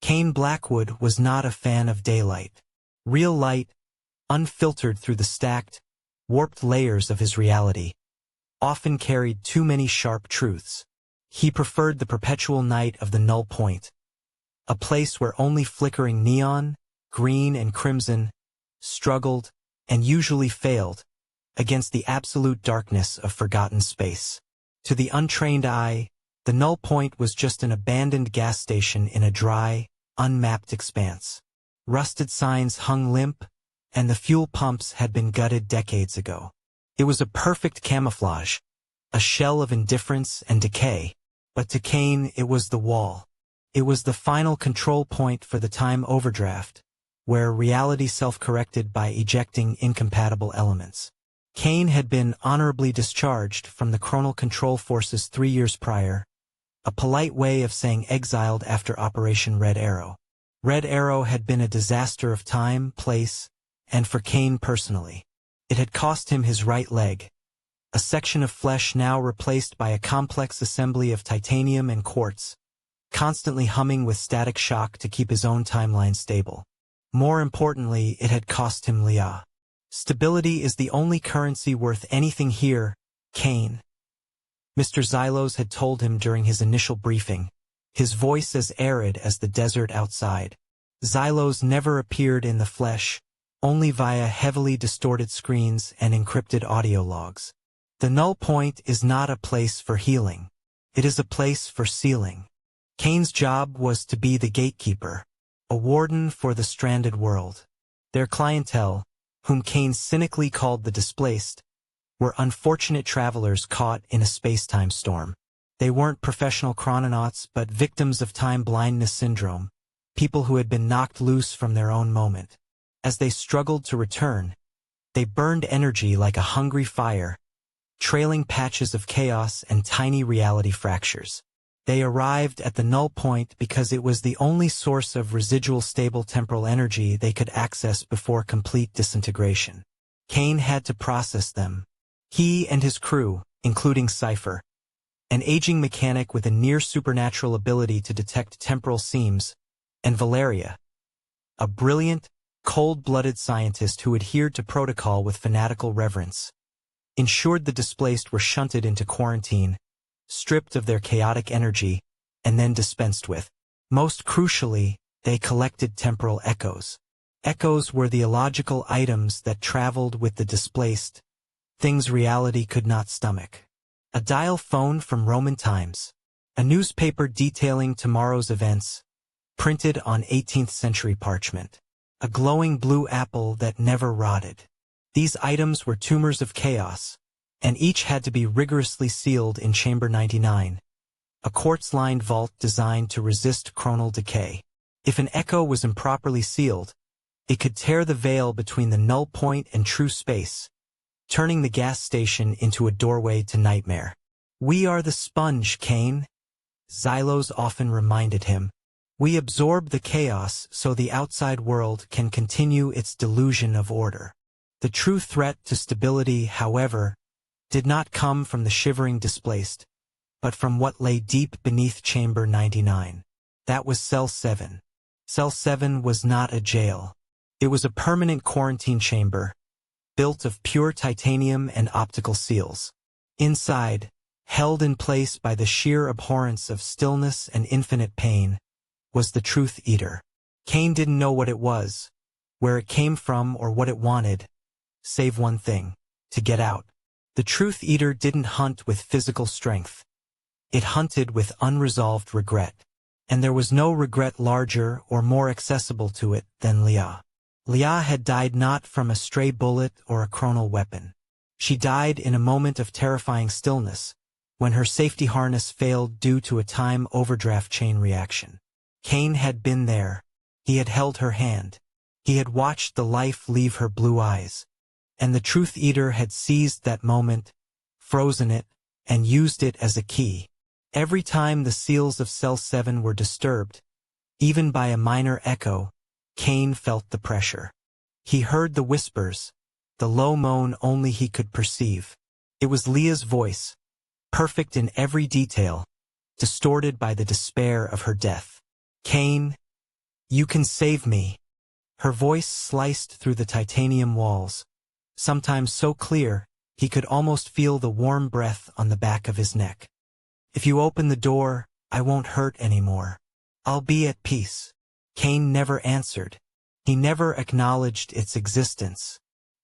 Kain Blackwood was not a fan of daylight. Real light, unfiltered through the stacked, warped layers of his reality, often carried too many sharp truths. He preferred the perpetual night of the Null Point, a place where only flickering neon, green and crimson, struggled, and usually failed, against the absolute darkness of forgotten space. To the untrained eye, the Null Point was just an abandoned gas station in a dry, unmapped expanse. Rusted signs hung limp, and the fuel pumps had been gutted decades ago. It was a perfect camouflage, a shell of indifference and decay. But to Kain, it was the wall. It was the final control point for the time overdraft, where reality self-corrected by ejecting incompatible elements. Kain had been honorably discharged from the chronal control forces 3 years prior, a polite way of saying exiled after Operation Red Arrow. Red Arrow had been a disaster of time, place, and for Kain personally. It had cost him his right leg, a section of flesh now replaced by a complex assembly of titanium and quartz, constantly humming with static shock to keep his own timeline stable. More importantly, it had cost him Leah. Stability is the only currency worth anything here, Kain. Mr. Xylos had told him during his initial briefing, his voice as arid as the desert outside. Xylos never appeared in the flesh, only via heavily distorted screens and encrypted audio logs. The Null Point is not a place for healing. It is a place for sealing. Kain's job was to be the gatekeeper, a warden for the stranded world. Their clientele, whom Kain cynically called the displaced, were unfortunate travelers caught in a space-time storm. They weren't professional chrononauts but victims of time blindness syndrome, people who had been knocked loose from their own moment. As they struggled to return, they burned energy like a hungry fire, trailing patches of chaos and tiny reality fractures. They arrived at the Null Point because it was the only source of residual stable temporal energy they could access before complete disintegration. Kain had to process them. He and his crew, including Cypher, an aging mechanic with a near-supernatural ability to detect temporal seams, and Valeria, a brilliant, cold-blooded scientist who adhered to protocol with fanatical reverence, ensured the displaced were shunted into quarantine, stripped of their chaotic energy, and then dispensed with. Most crucially, they collected temporal echoes. Echoes were theological items that traveled with the displaced, things reality could not stomach. A dial phone from Roman times, a newspaper detailing tomorrow's events, printed on 18th century parchment, a glowing blue apple that never rotted. These items were tumors of chaos, and each had to be rigorously sealed in Chamber 99, a quartz-lined vault designed to resist chronal decay. If an echo was improperly sealed, it could tear the veil between the Null Point and true space, turning the gas station into a doorway to nightmare. "We are the sponge, Kain," Xylos often reminded him. "We absorb the chaos so the outside world can continue its delusion of order." The true threat to stability, however, did not come from the shivering displaced, but from what lay deep beneath Chamber 99. That was Cell 7. Cell 7 was not a jail. It was a permanent quarantine chamber, built of pure titanium and optical seals. Inside, held in place by the sheer abhorrence of stillness and infinite pain, was the Truth Eater. Kain didn't know what it was, where it came from or what it wanted, save one thing: to get out. The Truth Eater didn't hunt with physical strength. It hunted with unresolved regret. And there was no regret larger or more accessible to it than Leah. Leah had died not from a stray bullet or a chronal weapon. She died in a moment of terrifying stillness, when her safety harness failed due to a time overdraft chain reaction. Kain had been there. He had held her hand. He had watched the life leave her blue eyes. And the Truth Eater had seized that moment, frozen it, and used it as a key. Every time the seals of Cell 7 were disturbed, even by a minor echo, Kain felt the pressure. He heard the whispers, the low moan only he could perceive. It was Leah's voice, perfect in every detail, distorted by the despair of her death. "Kain, You can save me. Her voice sliced through the titanium walls, sometimes so clear, he could almost feel the warm breath on the back of his neck. If you open the door, I won't hurt anymore. I'll be at peace. Kain never answered. He never acknowledged its existence.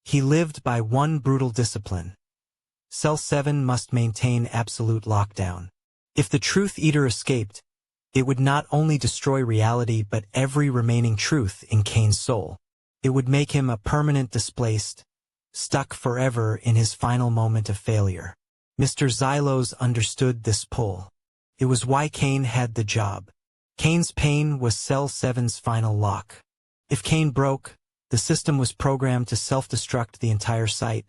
He lived by one brutal discipline. Cell 7 must maintain absolute lockdown. If the Truth Eater escaped, it would not only destroy reality but every remaining truth in Kain's soul. It would make him a permanent displaced, stuck forever in his final moment of failure. Mr. Xylos understood this pull. It was why Kain had the job. Kain's pain was Cell 7's final lock. If Kain broke, the system was programmed to self-destruct the entire site,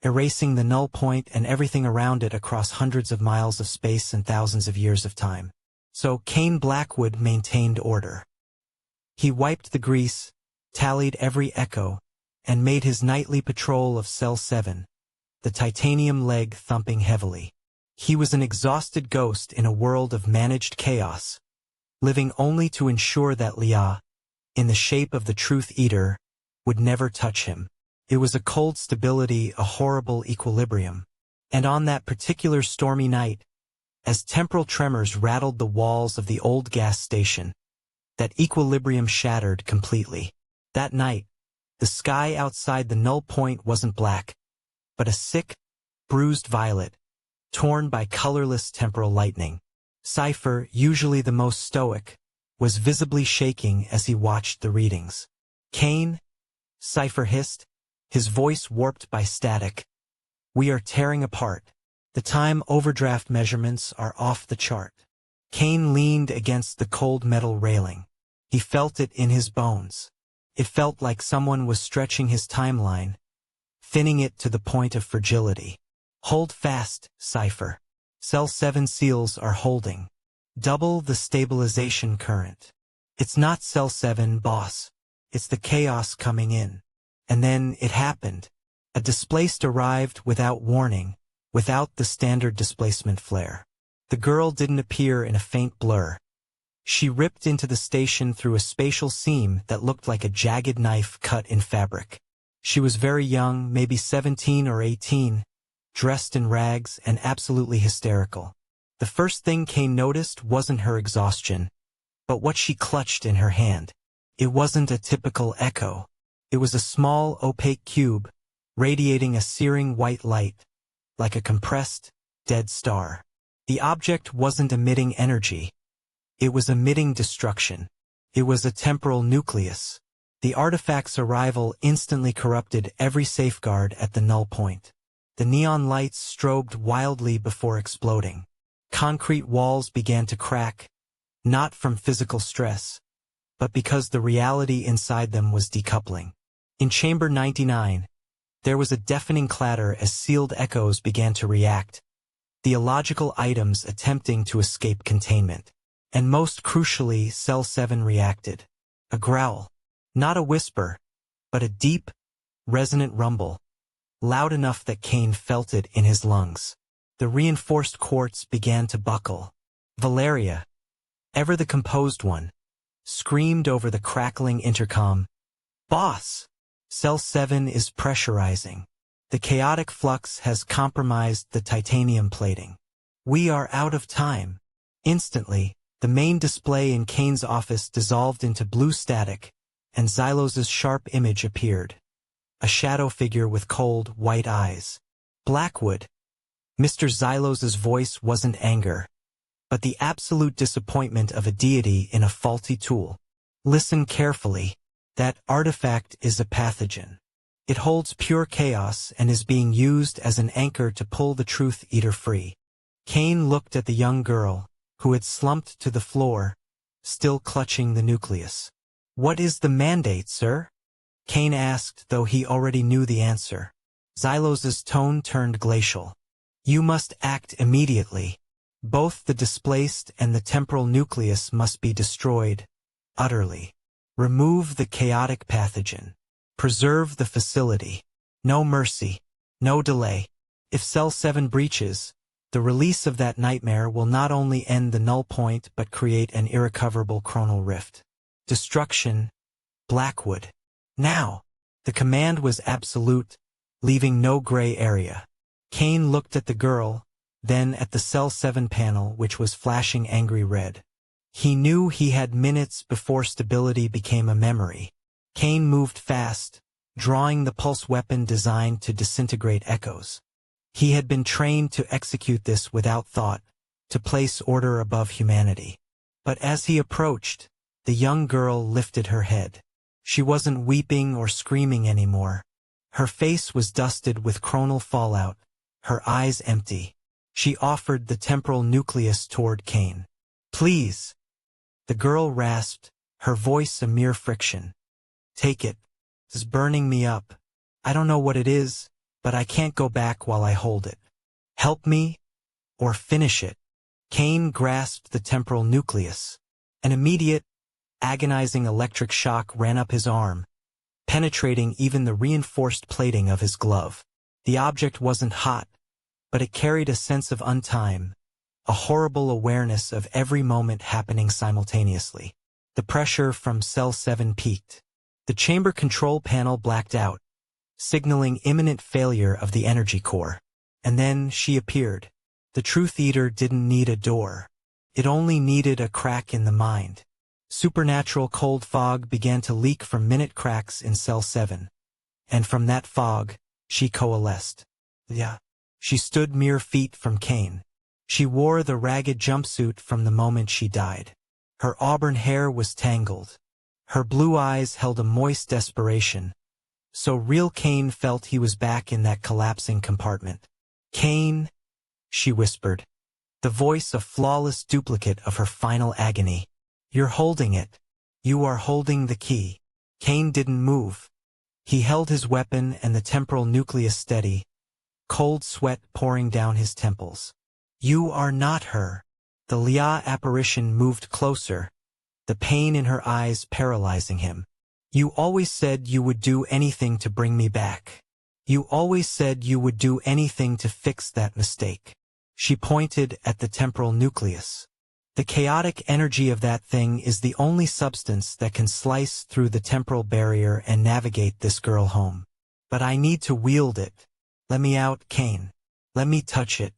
erasing the null point and everything around it across hundreds of miles of space and thousands of years of time. So Kain Blackwood maintained order. He wiped the grease, tallied every echo, and made his nightly patrol of Cell 7, the titanium leg thumping heavily. He was an exhausted ghost in a world of managed chaos, living only to ensure that Leah, in the shape of the Truth Eater, would never touch him. It was a cold stability, a horrible equilibrium. And on that particular stormy night, as temporal tremors rattled the walls of the old gas station, that equilibrium shattered completely. That night, the sky outside the null point wasn't black, but a sick, bruised violet, torn by colorless temporal lightning. Cypher, usually the most stoic, was visibly shaking as he watched the readings. Kain, Cypher hissed, his voice warped by static. We are tearing apart. The time overdraft measurements are off the chart. Kain leaned against the cold metal railing. He felt it in his bones. It felt like someone was stretching his timeline, thinning it to the point of fragility. Hold fast, Cypher. Cell 7 seals are holding. Double the stabilization current. It's not Cell 7, boss. It's the chaos coming in. And then it happened. A displaced arrived without warning, without the standard displacement flare. The girl didn't appear in a faint blur. She ripped into the station through a spatial seam that looked like a jagged knife cut in fabric. She was very young, maybe 17 or 18, dressed in rags and absolutely hysterical. The first thing Kain noticed wasn't her exhaustion, but what she clutched in her hand. It wasn't a typical echo. It was a small, opaque cube, radiating a searing white light, like a compressed, dead star. The object wasn't emitting energy. It was emitting destruction. It was a temporal nucleus. The artifact's arrival instantly corrupted every safeguard at the null point. The neon lights strobed wildly before exploding. Concrete walls began to crack, not from physical stress, but because the reality inside them was decoupling. In Chamber 99, there was a deafening clatter as sealed echoes began to react, theological items attempting to escape containment. And most crucially, Cell 7 reacted. A growl. Not a whisper, but a deep, resonant rumble, loud enough that Kain felt it in his lungs. The reinforced quartz began to buckle. Valeria, ever the composed one, screamed over the crackling intercom. Boss! Cell 7 is pressurizing. The chaotic flux has compromised the titanium plating. We are out of time. Instantly, the main display in Kain's office dissolved into blue static, and Xylos's sharp image appeared. A shadow figure with cold, white eyes. Blackwood. Mr. Xylos's voice wasn't anger, but the absolute disappointment of a deity in a faulty tool. Listen carefully. That artifact is a pathogen. It holds pure chaos and is being used as an anchor to pull the Truth Eater free. Kain looked at the young girl, who had slumped to the floor, still clutching the nucleus. What is the mandate, sir? Kain asked, though he already knew the answer. Xylos's tone turned glacial. You must act immediately. Both the displaced and the temporal nucleus must be destroyed, utterly. Remove the chaotic pathogen. Preserve the facility. No mercy. No delay. If Cell 7 breaches, the release of that nightmare will not only end the null point but create an irrecoverable chronal rift. Destruction, Blackwood. Now! The command was absolute, leaving no gray area. Kain looked at the girl, then at the Cell 7 panel which was flashing angry red. He knew he had minutes before stability became a memory. Kain moved fast, drawing the pulse weapon designed to disintegrate echoes. He had been trained to execute this without thought, to place order above humanity. But as he approached, the young girl lifted her head. She wasn't weeping or screaming anymore. Her face was dusted with chronal fallout, her eyes empty. She offered the temporal nucleus toward Kain. "Please." The girl rasped, her voice a mere friction. "Take it. It's burning me up. I don't know what it is, but I can't go back while I hold it. Help me, or finish it." Kain grasped the temporal nucleus. An immediate, agonizing electric shock ran up his arm, penetrating even the reinforced plating of his glove. The object wasn't hot, but it carried a sense of untime, a horrible awareness of every moment happening simultaneously. The pressure from Cell 7 peaked. The chamber control panel blacked out, signaling imminent failure of the energy core. And then she appeared. The Truth Eater didn't need a door. It only needed a crack in the mind. Supernatural cold fog began to leak from minute cracks in Cell 7. And from that fog, she coalesced. She stood mere feet from Kain. She wore the ragged jumpsuit from the moment she died. Her auburn hair was tangled. Her blue eyes held a moist desperation. So real Kain felt he was back in that collapsing compartment. "Kain," she whispered, the voice a flawless duplicate of her final agony. "You're holding it. You are holding the key." Kain didn't move. He held his weapon and the temporal nucleus steady, cold sweat pouring down his temples. "You are not her." The Lia apparition moved closer, the pain in her eyes paralyzing him. "You always said you would do anything to bring me back. You always said you would do anything to fix that mistake." She pointed at the temporal nucleus. "The chaotic energy of that thing is the only substance that can slice through the temporal barrier and navigate this girl home. But I need to wield it. Let me out, Kain. Let me touch it.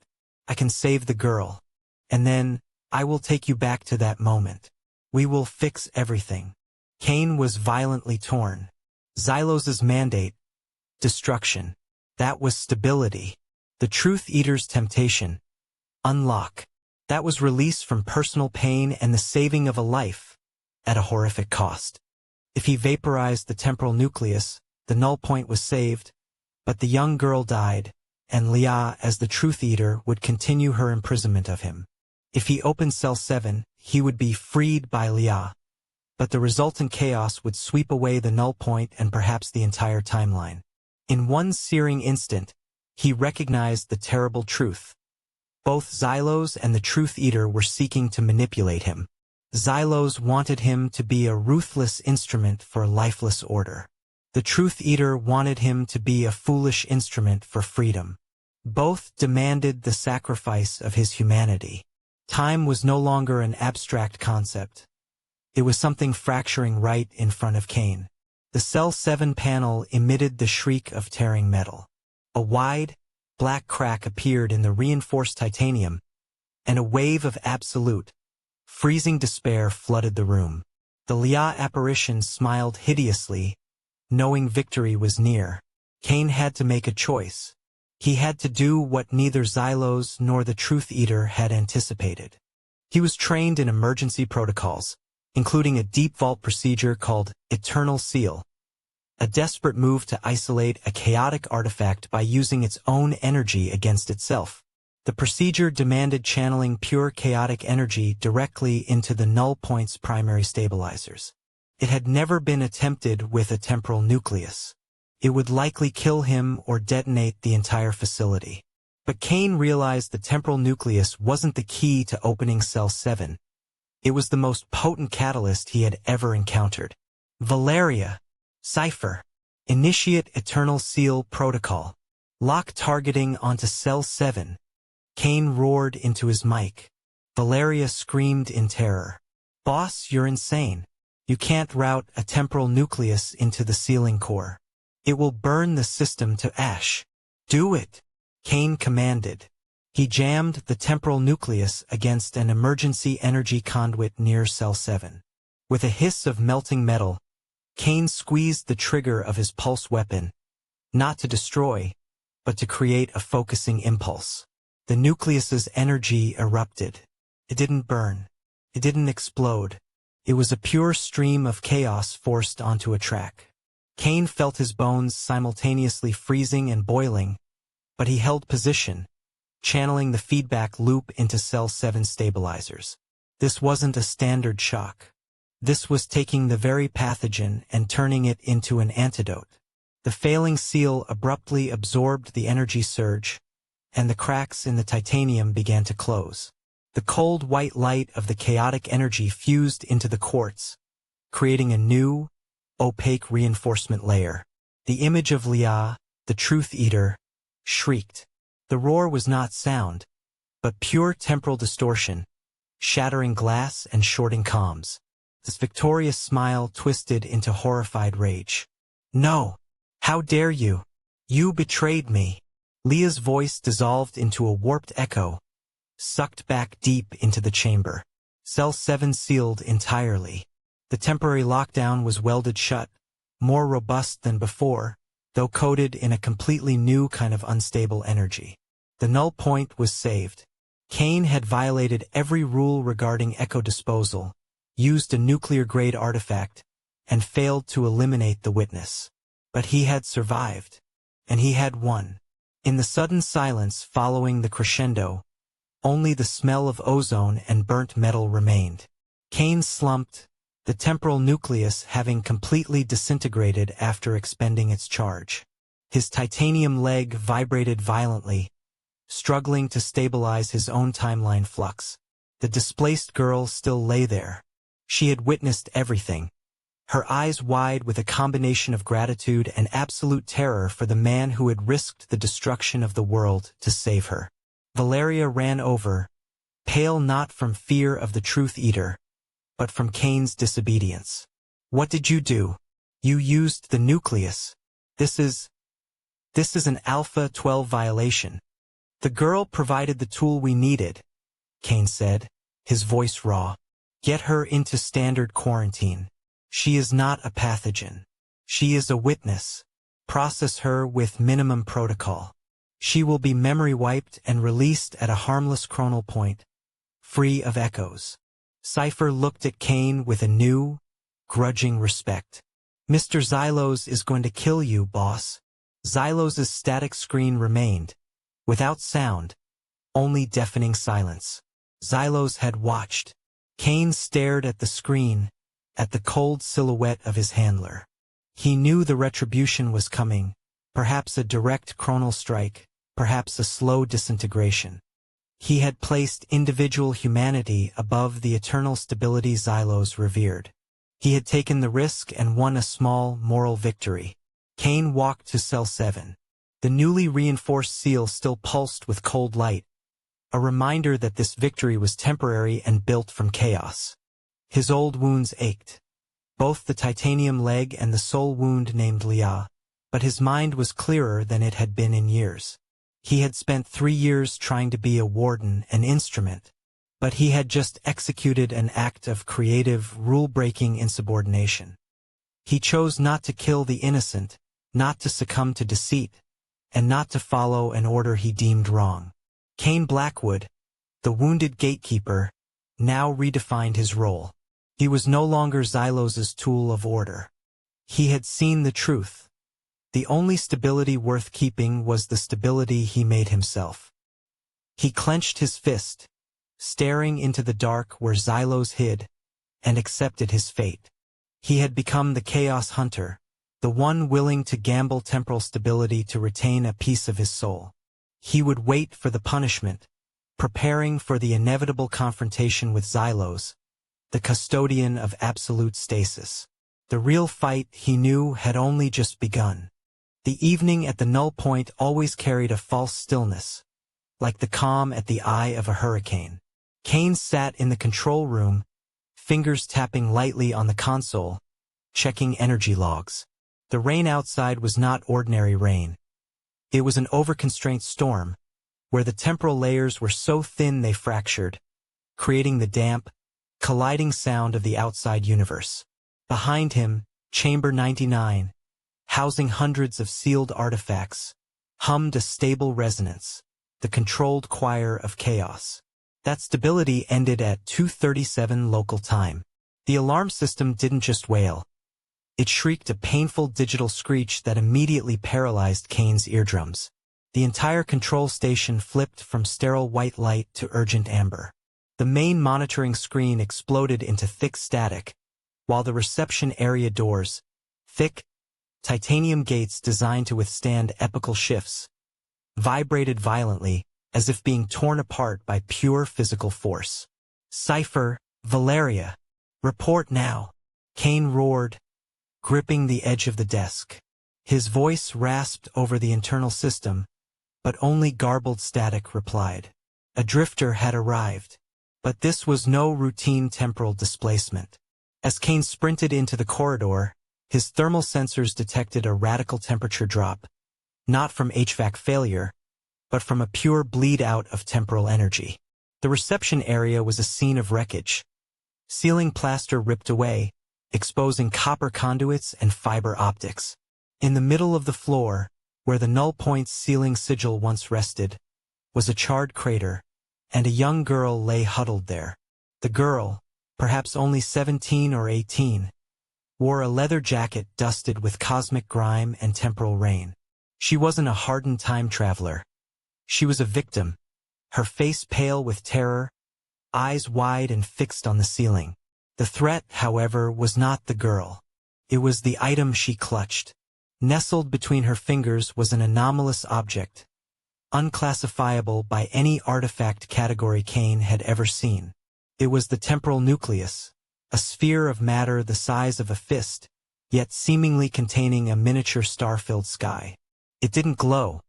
I can save the girl. And then, I will take you back to that moment. We will fix everything." Kain was violently torn. Xylos's mandate, destruction. That was stability. The Truth Eater's temptation, unlock. That was release from personal pain and the saving of a life, at a horrific cost. If he vaporized the temporal nucleus, the Null Point was saved, but the young girl died, and Lia, as the Truth Eater, would continue her imprisonment of him. If he opened Cell 7, he would be freed by Lia, but the resultant chaos would sweep away the Null Point and perhaps the entire timeline. In one searing instant, he recognized the terrible truth. Both Xylos and the Truth Eater were seeking to manipulate him. Xylos wanted him to be a ruthless instrument for lifeless order. The Truth Eater wanted him to be a foolish instrument for freedom. Both demanded the sacrifice of his humanity. Time was no longer an abstract concept. It was something fracturing right in front of Kain. The Cell 7 panel emitted the shriek of tearing metal. A wide, black crack appeared in the reinforced titanium, and a wave of absolute, freezing despair flooded the room. The Lia apparition smiled hideously, knowing victory was near. Kain had to make a choice. He had to do what neither Xylos nor the Truth Eater had anticipated. He was trained in emergency protocols, including a deep vault procedure called Eternal Seal, a desperate move to isolate a chaotic artifact by using its own energy against itself. The procedure demanded channeling pure chaotic energy directly into the Null Point's primary stabilizers. It had never been attempted with a temporal nucleus. It would likely kill him or detonate the entire facility. But Kain realized the temporal nucleus wasn't the key to opening Cell 7. It was the most potent catalyst he had ever encountered. Valeria. Cipher. Initiate Eternal Seal Protocol. Lock targeting onto Cell 7. Kain roared into his mic. Valeria screamed in terror. "Boss, you're insane. You can't route a temporal nucleus into the sealing core. It will burn the system to ash. Do it, Kain commanded. He jammed the temporal nucleus against an emergency energy conduit near Cell 7. With a hiss of melting metal, Kain squeezed the trigger of his pulse weapon, not to destroy, but to create a focusing impulse. The nucleus's energy erupted. It didn't burn. It didn't explode. It was a pure stream of chaos forced onto a track. Kain felt his bones simultaneously freezing and boiling, but he held position, channeling the feedback loop into Cell 7 stabilizers. This wasn't a standard shock. This was taking the very pathogen and turning it into an antidote. The failing seal abruptly absorbed the energy surge, and the cracks in the titanium began to close. The cold white light of the chaotic energy fused into the quartz, creating a new, opaque reinforcement layer. The image of Leah, the Truth Eater, shrieked. The roar was not sound, but pure temporal distortion, shattering glass and shorting comms. This victorious smile twisted into horrified rage. No! How dare you! You betrayed me! Leah's voice dissolved into a warped echo, sucked back deep into the chamber. Cell 7 sealed entirely. The temporary lockdown was welded shut, more robust than before, though coated in a completely new kind of unstable energy. The Null Point was saved. Kain had violated every rule regarding echo disposal, used a nuclear-grade artifact, and failed to eliminate the witness. But he had survived. And he had won. In the sudden silence following the crescendo, only the smell of ozone and burnt metal remained. Kain slumped, the temporal nucleus having completely disintegrated after expending its charge. His titanium leg vibrated violently, struggling to stabilize his own timeline flux. The displaced girl still lay there. She had witnessed everything, her eyes wide with a combination of gratitude and absolute terror for the man who had risked the destruction of the world to save her. Valeria ran over, pale not from fear of the Truth Eater, but from Kain's disobedience. What did you do? You used the nucleus. This is an Alpha 12 violation. The girl provided the tool we needed, Kain said, his voice raw. Get her into standard quarantine. She is not a pathogen. She is a witness. Process her with minimum protocol. She will be memory wiped and released at a harmless chronal point, free of echoes. Cypher looked at Kain with a new, grudging respect. Mr. Xylos is going to kill you, boss. Xylos's static screen remained, without sound, only deafening silence. Xylos had watched. Kain stared at the screen, at the cold silhouette of his handler. He knew the retribution was coming, perhaps a direct chronal strike, perhaps a slow disintegration. He had placed individual humanity above the eternal stability Xylos revered. He had taken the risk and won a small moral victory. Kain walked to Cell 7. The newly reinforced seal still pulsed with cold light, a reminder that this victory was temporary and built from chaos. His old wounds ached, both the titanium leg and the soul wound named Leah, but his mind was clearer than it had been in years. He had spent 3 years trying to be a warden, an instrument, but he had just executed an act of creative, rule-breaking insubordination. He chose not to kill the innocent, not to succumb to deceit, and not to follow an order he deemed wrong. Kain Blackwood, the wounded gatekeeper, now redefined his role. He was no longer Xylos's tool of order. He had seen the truth. The only stability worth keeping was the stability he made himself. He clenched his fist, staring into the dark where Xylos hid, and accepted his fate. He had become the Chaos Hunter, the one willing to gamble temporal stability to retain a piece of his soul. He would wait for the punishment, preparing for the inevitable confrontation with Xylos, the custodian of absolute stasis. The real fight, he knew, had only just begun. The evening at the Null Point always carried a false stillness, like the calm at the eye of a hurricane. Kain sat in the control room, fingers tapping lightly on the console, checking energy logs. The rain outside was not ordinary rain. It was an overconstrained storm, where the temporal layers were so thin they fractured, creating the damp, colliding sound of the outside universe. Behind him, Chamber 99, housing hundreds of sealed artifacts, hummed a stable resonance, the controlled choir of chaos. That stability ended at 2:37 local time. The alarm system didn't just wail. It shrieked a painful digital screech that immediately paralyzed Kain's eardrums. The entire control station flipped from sterile white light to urgent amber. The main monitoring screen exploded into thick static, while the reception area doors, thick, titanium gates designed to withstand epical shifts, vibrated violently, as if being torn apart by pure physical force. "Cipher, Valeria, report now," Kain roared, gripping the edge of the desk. His voice rasped over the internal system, but only garbled static replied. A drifter had arrived. But this was no routine temporal displacement. As Kain sprinted into the corridor, his thermal sensors detected a radical temperature drop, not from HVAC failure, but from a pure bleed-out of temporal energy. The reception area was a scene of wreckage. Ceiling plaster ripped away, exposing copper conduits and fiber optics. In the middle of the floor, where the Null Point's ceiling sigil once rested, was a charred crater, and a young girl lay huddled there. The girl, perhaps only 17 or 18, wore a leather jacket dusted with cosmic grime and temporal rain. She wasn't a hardened time traveler. She was a victim, her face pale with terror, eyes wide and fixed on the ceiling. The threat, however, was not the girl. It was the item she clutched. Nestled between her fingers was an anomalous object, unclassifiable by any artifact category Kain had ever seen. It was the temporal nucleus, a sphere of matter the size of a fist, yet seemingly containing a miniature star-filled sky. It didn't glow.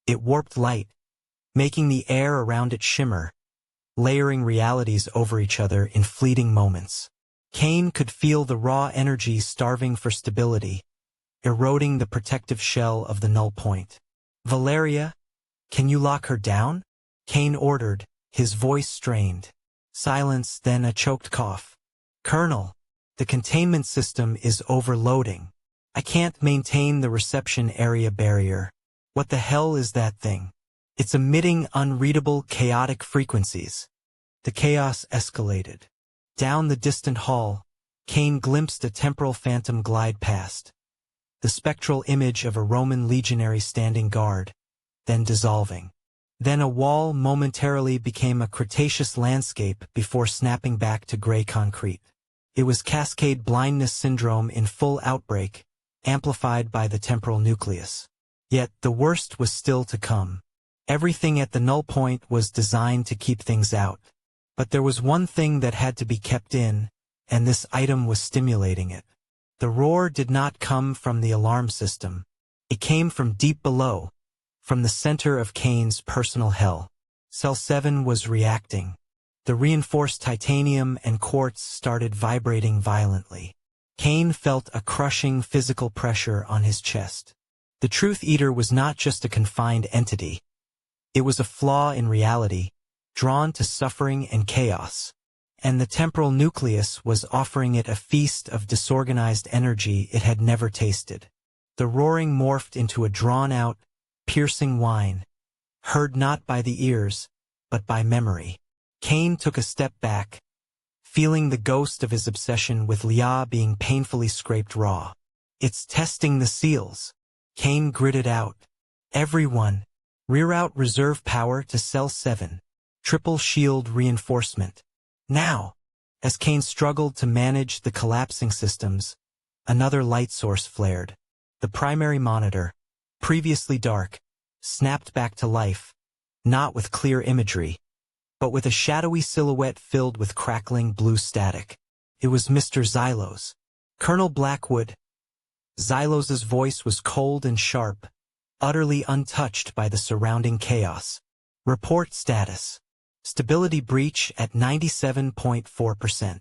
It warped light, making the air around it shimmer, layering realities over each other in fleeting moments. Kain could feel the raw energy starving for stability, eroding the protective shell of the Null Point. "Valeria, can you lock her down?" Kain ordered, his voice strained. Silence, then a choked cough. "Colonel, the containment system is overloading. I can't maintain the reception area barrier. What the hell is that thing? It's emitting unreadable chaotic frequencies." The chaos escalated. Down the distant hall, Kain glimpsed a temporal phantom glide past. The spectral image of a Roman legionary standing guard, then dissolving. Then a wall momentarily became a Cretaceous landscape before snapping back to gray concrete. It was cascade blindness syndrome in full outbreak, amplified by the temporal nucleus. Yet the worst was still to come. Everything at the Null Point was designed to keep things out. But there was one thing that had to be kept in, and this item was stimulating it. The roar did not come from the alarm system. It came from deep below, from the center of Kain's personal hell. Cell 7 was reacting. The reinforced titanium and quartz started vibrating violently. Kain felt a crushing physical pressure on his chest. The Truth Eater was not just a confined entity. It was a flaw in reality, drawn to suffering and chaos. And the temporal nucleus was offering it a feast of disorganized energy it had never tasted. The roaring morphed into a drawn-out, piercing whine, heard not by the ears, but by memory. Kain took a step back, feeling the ghost of his obsession with Lia being painfully scraped raw. "It's testing the seals," Kain gritted out. "Everyone, rear out reserve power to Cell 7. Triple shield reinforcement. Now!" As Kain struggled to manage the collapsing systems, another light source flared. The primary monitor, previously dark, snapped back to life, not with clear imagery, but with a shadowy silhouette filled with crackling blue static. It was Mr. Xylos. Colonel Blackwood. Xylos's voice was cold and sharp, utterly untouched by the surrounding chaos. "Report status. Stability breach at 97.4%.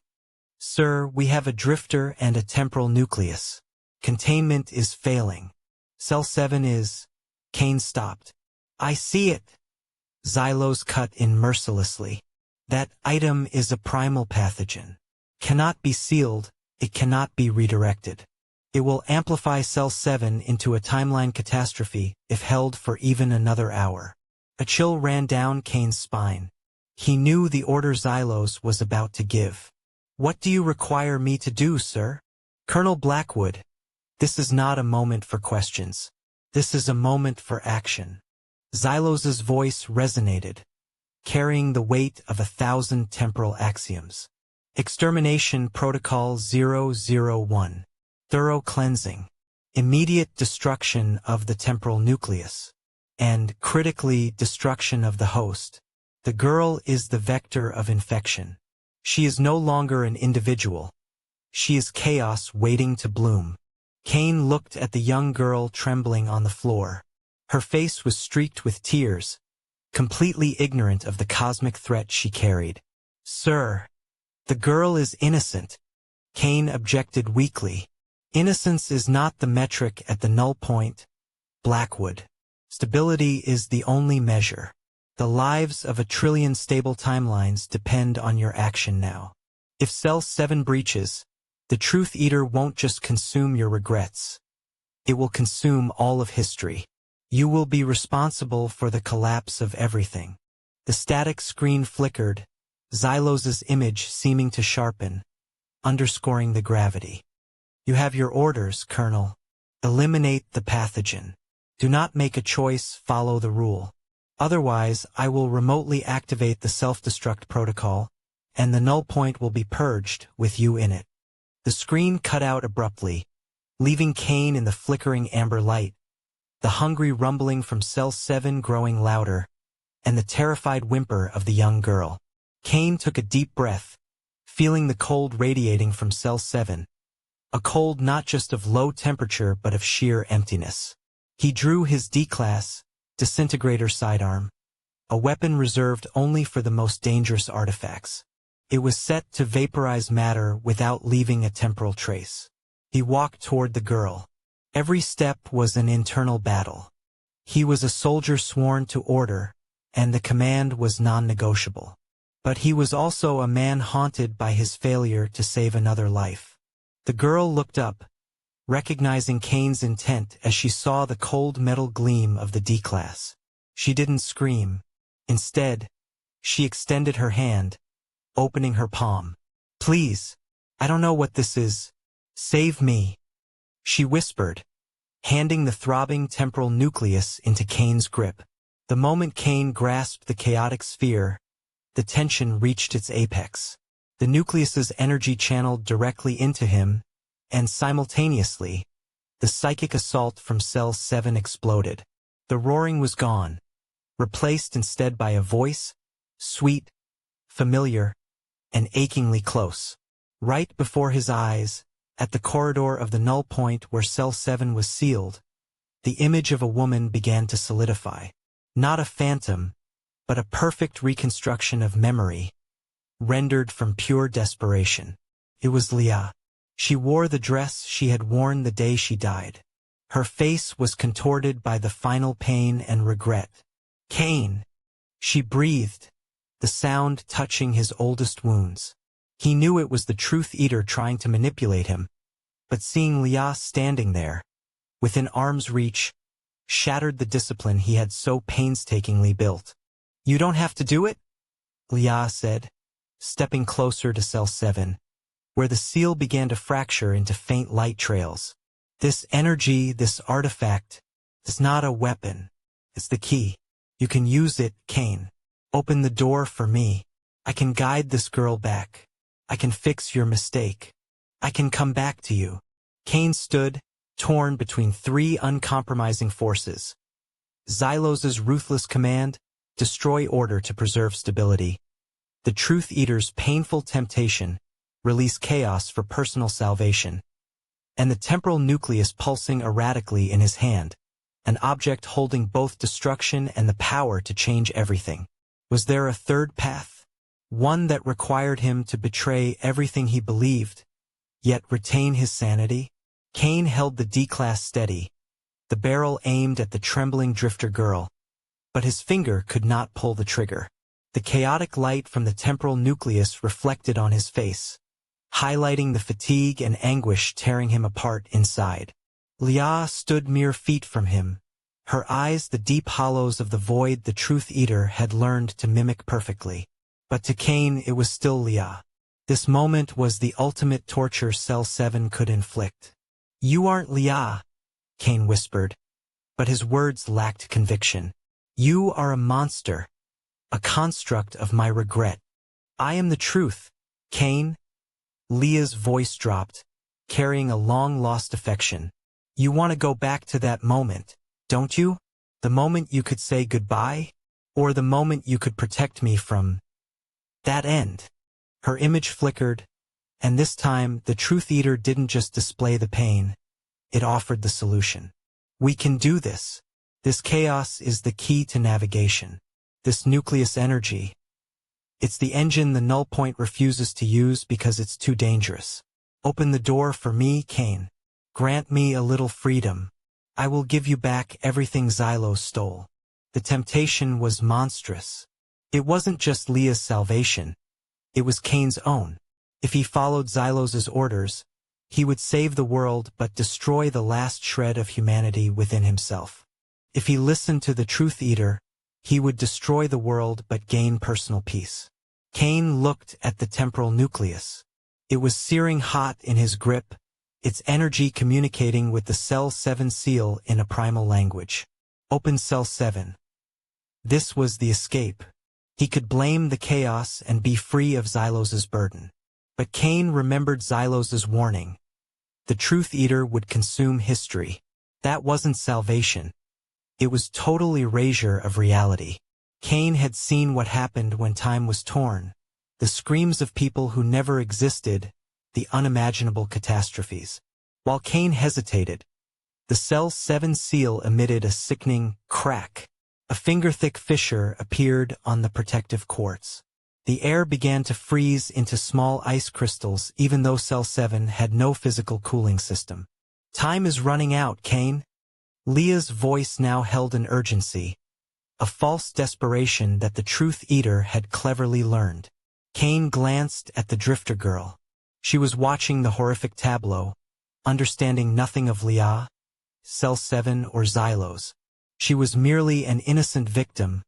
Sir, we have a drifter and a temporal nucleus. Containment is failing. Cell 7 is... Kain stopped. I see it. Xylos cut in mercilessly. That item is a primal pathogen. Cannot be sealed, it cannot be redirected. It will amplify Cell 7 into a timeline catastrophe if held for even another hour. A chill ran down Kain's spine. He knew the order Xylos was about to give. What do you require me to do, sir? Colonel Blackwood, this is not a moment for questions. This is a moment for action. Xylos's voice resonated, carrying the weight of 1,000 temporal axioms. Extermination Protocol 001. Thorough cleansing. Immediate destruction of the temporal nucleus. And, critically, destruction of the host. The girl is the vector of infection. She is no longer an individual. She is chaos waiting to bloom. Kain looked at the young girl trembling on the floor. Her face was streaked with tears, completely ignorant of the cosmic threat she carried. Sir, the girl is innocent. Kain objected weakly. Innocence is not the metric at the null point, Blackwood. Stability is the only measure. The lives of 1 trillion stable timelines depend on your action now. If Cell 7 breaches, the Truth Eater won't just consume your regrets. It will consume all of history. You will be responsible for the collapse of everything. The static screen flickered, Xylos's image seeming to sharpen, underscoring the gravity. You have your orders, Colonel. Eliminate the pathogen. Do not make a choice, follow the rule. Otherwise, I will remotely activate the self-destruct protocol, and the null point will be purged with you in it. The screen cut out abruptly, leaving Kain in the flickering amber light, the hungry rumbling from Cell 7 growing louder, and the terrified whimper of the young girl. Kain took a deep breath, feeling the cold radiating from Cell 7, a cold not just of low temperature but of sheer emptiness. He drew his D-Class disintegrator sidearm, a weapon reserved only for the most dangerous artifacts. It was set to vaporize matter without leaving a temporal trace. He walked toward the girl. Every step was an internal battle. He was a soldier sworn to order, and the command was non-negotiable. But he was also a man haunted by his failure to save another life. The girl looked up, recognizing Kain's intent as she saw the cold metal gleam of the D-Class. She didn't scream. Instead, she extended her hand, opening her palm. Please, I don't know what this is. Save me, she whispered, handing the throbbing temporal nucleus into Kain's grip. The moment Kain grasped the chaotic sphere, the tension reached its apex. The nucleus's energy channeled directly into him, and simultaneously, the psychic assault from Cell 7 exploded. The roaring was gone, replaced instead by a voice, sweet, familiar, and achingly close. Right before his eyes, at the corridor of the null point where Cell 7 was sealed, the image of a woman began to solidify. Not a phantom, but a perfect reconstruction of memory, rendered from pure desperation. It was Leah. She wore the dress she had worn the day she died. Her face was contorted by the final pain and regret. Kain, she breathed, the sound touching his oldest wounds. He knew it was the Truth Eater trying to manipulate him, but seeing Leah standing there, within arm's reach, shattered the discipline he had so painstakingly built. You don't have to do it, Leah said, stepping closer to Cell 7, where the seal began to fracture into faint light trails. This energy, this artifact, is not a weapon. It's the key. You can use it, Kain. Open the door for me. I can guide this girl back. I can fix your mistake. I can come back to you. Kain stood, torn between three uncompromising forces. Xylos's ruthless command, destroy order to preserve stability. The Truth Eater's painful temptation, release chaos for personal salvation. And the temporal nucleus pulsing erratically in his hand, an object holding both destruction and the power to change everything. Was there a third path? one that required him to betray everything he believed, yet retain his sanity? Kain held the D-class steady, the barrel aimed at the trembling drifter girl, but his finger could not pull the trigger. The chaotic light from the temporal nucleus reflected on his face, highlighting the fatigue and anguish tearing him apart inside. Leah stood mere feet from him, her eyes the deep hollows of the void the Truth Eater had learned to mimic perfectly. But to Kain it was still Leah. This moment was the ultimate torture Cell 7 could inflict. "You aren't Leah," Kain whispered, but his words lacked conviction. "You are a monster, a construct of my regret. I am the truth, Kain." Leah's voice dropped, carrying a long-lost affection. "You want to go back to that moment, don't you? The moment you could say goodbye? Or the moment you could protect me from that end?" Her image flickered, and this time the Truth Eater didn't just display the pain, it offered the solution. "We can do this. This chaos is the key to navigation. This nucleus energy. It's the engine the Null Point refuses to use because it's too dangerous. Open the door for me, Kain. Grant me a little freedom. I will give you back everything Xylos stole." The temptation was monstrous. It wasn't just Leah's salvation. It was Kain's own. If he followed Xylos's orders, he would save the world but destroy the last shred of humanity within himself. If he listened to the Truth Eater, he would destroy the world but gain personal peace. Kain looked at the temporal nucleus. It was searing hot in his grip, its energy communicating with the Cell 7 seal in a primal language. Open Cell 7. This was the escape. He could blame the chaos and be free of Xylos's burden. But Kain remembered Xylos's warning. The Truth Eater would consume history. That wasn't salvation. It was total erasure of reality. Kain had seen what happened when time was torn, the screams of people who never existed, the unimaginable catastrophes. While Kain hesitated, the Cell 7 seal emitted a sickening crack. A finger-thick fissure appeared on the protective quartz. The air began to freeze into small ice crystals even though Cell 7 had no physical cooling system. "Time is running out, Kain." Leah's voice now held an urgency, a false desperation that the Truth Eater had cleverly learned. Kain glanced at the drifter girl. She was watching the horrific tableau, understanding nothing of Leah, Cell 7 or Xylos. She was merely an innocent victim,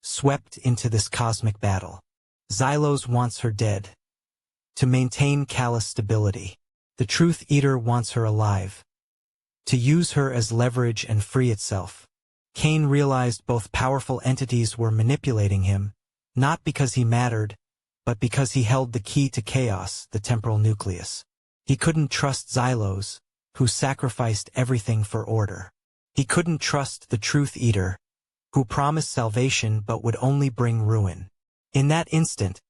swept into this cosmic battle. Xylos wants her dead. To maintain callous stability. The Truth Eater wants her alive. To use her as leverage and free itself. Kain realized both powerful entities were manipulating him, not because he mattered, but because he held the key to chaos, the temporal nucleus. He couldn't trust Xylos, who sacrificed everything for order. He couldn't trust the Truth Eater, who promised salvation but would only bring ruin. In that instant,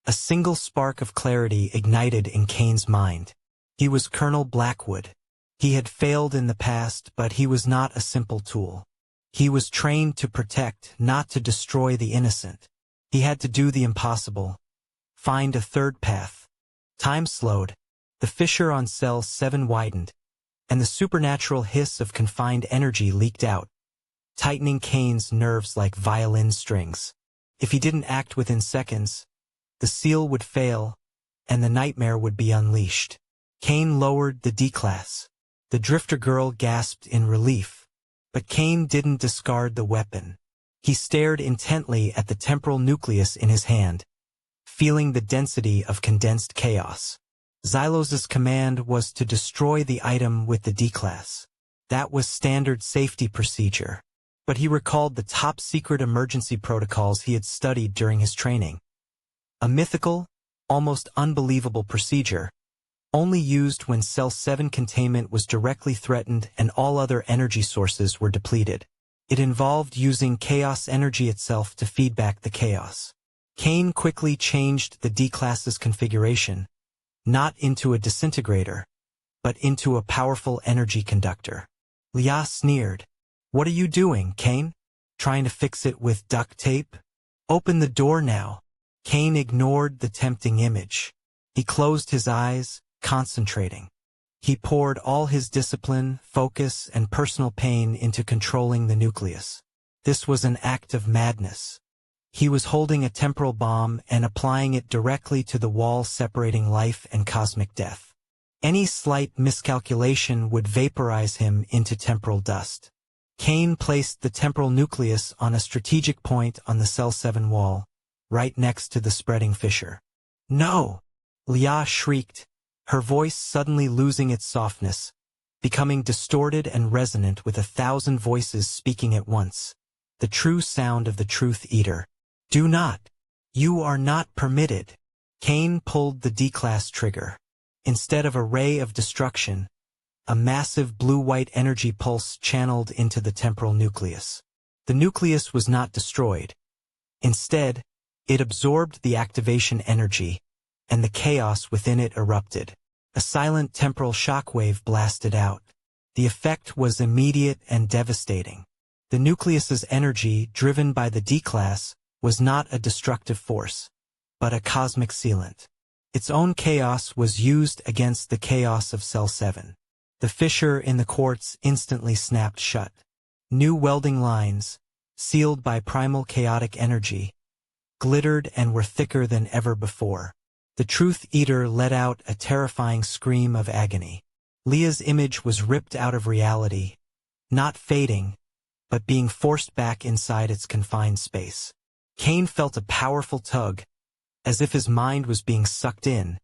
a single spark of clarity ignited in Kain's mind. He was Colonel Blackwood. He had failed in the past, but he was not a simple tool. He was trained to protect, not to destroy the innocent. He had to do the impossible. Find a third path. Time slowed. The fissure on Cell 7 widened, and the supernatural hiss of confined energy leaked out, tightening Kain's nerves like violin strings. If he didn't act within seconds, the seal would fail, and the nightmare would be unleashed. Kain lowered the D-class. The drifter girl gasped in relief, but Kain didn't discard the weapon. He stared intently at the temporal nucleus in his hand, feeling the density of condensed chaos. Xylos's command was to destroy the item with the D-class. That was standard safety procedure. But he recalled the top-secret emergency protocols he had studied during his training. A mythical, almost unbelievable procedure, only used when Cell 7 containment was directly threatened and all other energy sources were depleted. It involved using chaos energy itself to feed back the chaos. Kain quickly changed the D-class's configuration, not into a disintegrator, but into a powerful energy conductor. Leah sneered. "What are you doing, Kain? Trying to fix it with duct tape? Open the door now." Kain ignored the tempting image. He closed his eyes, concentrating. He poured all his discipline, focus, and personal pain into controlling the nucleus. This was an act of madness. He was holding a temporal bomb and applying it directly to the wall separating life and cosmic death. Any slight miscalculation would vaporize him into temporal dust. Kain placed the temporal nucleus on a strategic point on the cell 7 wall, right next to the spreading fissure. "No!" Leah shrieked, her voice suddenly losing its softness, becoming distorted and resonant with 1,000 voices speaking at once. The true sound of the Truth Eater. "Do not! You are not permitted!" Kain pulled the D-class trigger. Instead of a ray of destruction, a massive blue-white energy pulse channeled into the temporal nucleus. The nucleus was not destroyed. Instead, it absorbed the activation energy, and the chaos within it erupted. A silent temporal shockwave blasted out. The effect was immediate and devastating. The nucleus's energy, driven by the D-class, was not a destructive force, but a cosmic sealant. Its own chaos was used against the chaos of Cell 7. The fissure in the quartz instantly snapped shut. New welding lines, sealed by primal chaotic energy, glittered and were thicker than ever before. The Truth Eater let out a terrifying scream of agony. Leah's image was ripped out of reality, not fading, but being forced back inside its confined space. Kain felt a powerful tug, as if his mind was being sucked in,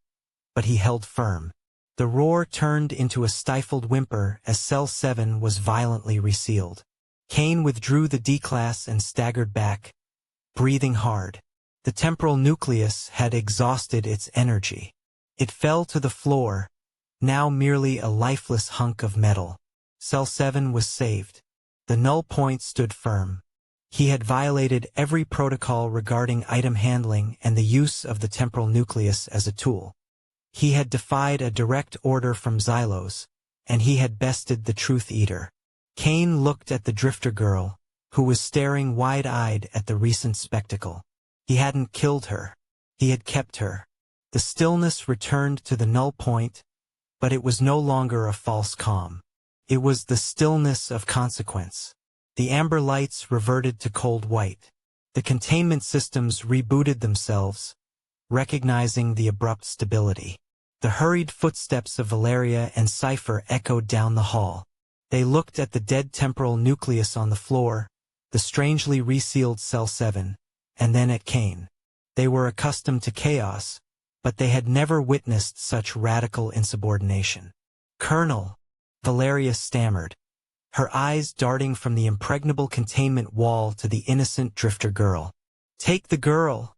but he held firm. The roar turned into a stifled whimper as Cell 7 was violently resealed. Kain withdrew the D-class and staggered back, breathing hard. The temporal nucleus had exhausted its energy. It fell to the floor, now merely a lifeless hunk of metal. Cell 7 was saved. The Null Point stood firm. He had violated every protocol regarding item handling and the use of the temporal nucleus as a tool. He had defied a direct order from Xylos, and he had bested the Truth Eater. Kain looked at the Drifter girl, who was staring wide-eyed at the recent spectacle. He hadn't killed her. He had kept her. The stillness returned to the Null Point, but it was no longer a false calm. It was the stillness of consequence. The amber lights reverted to cold white. The containment systems rebooted themselves, recognizing the abrupt stability. The hurried footsteps of Valeria and Cypher echoed down the hall. They looked at the dead temporal nucleus on the floor, the strangely resealed Cell 7, and then at Kain. They were accustomed to chaos, but they had never witnessed such radical insubordination. "Colonel," Valeria stammered, her eyes darting from the impregnable containment wall to the innocent Drifter girl. "Take the girl,"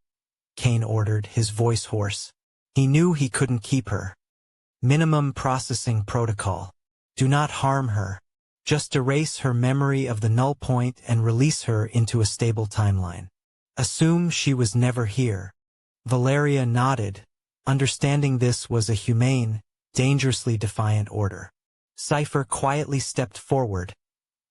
Kain ordered, his voice hoarse. He knew he couldn't keep her. Minimum processing protocol. Do not harm her. Just erase her memory of the Null Point and release her into a stable timeline. Assume she was never here. Valeria nodded, understanding this was a humane, dangerously defiant order. Cypher quietly stepped forward,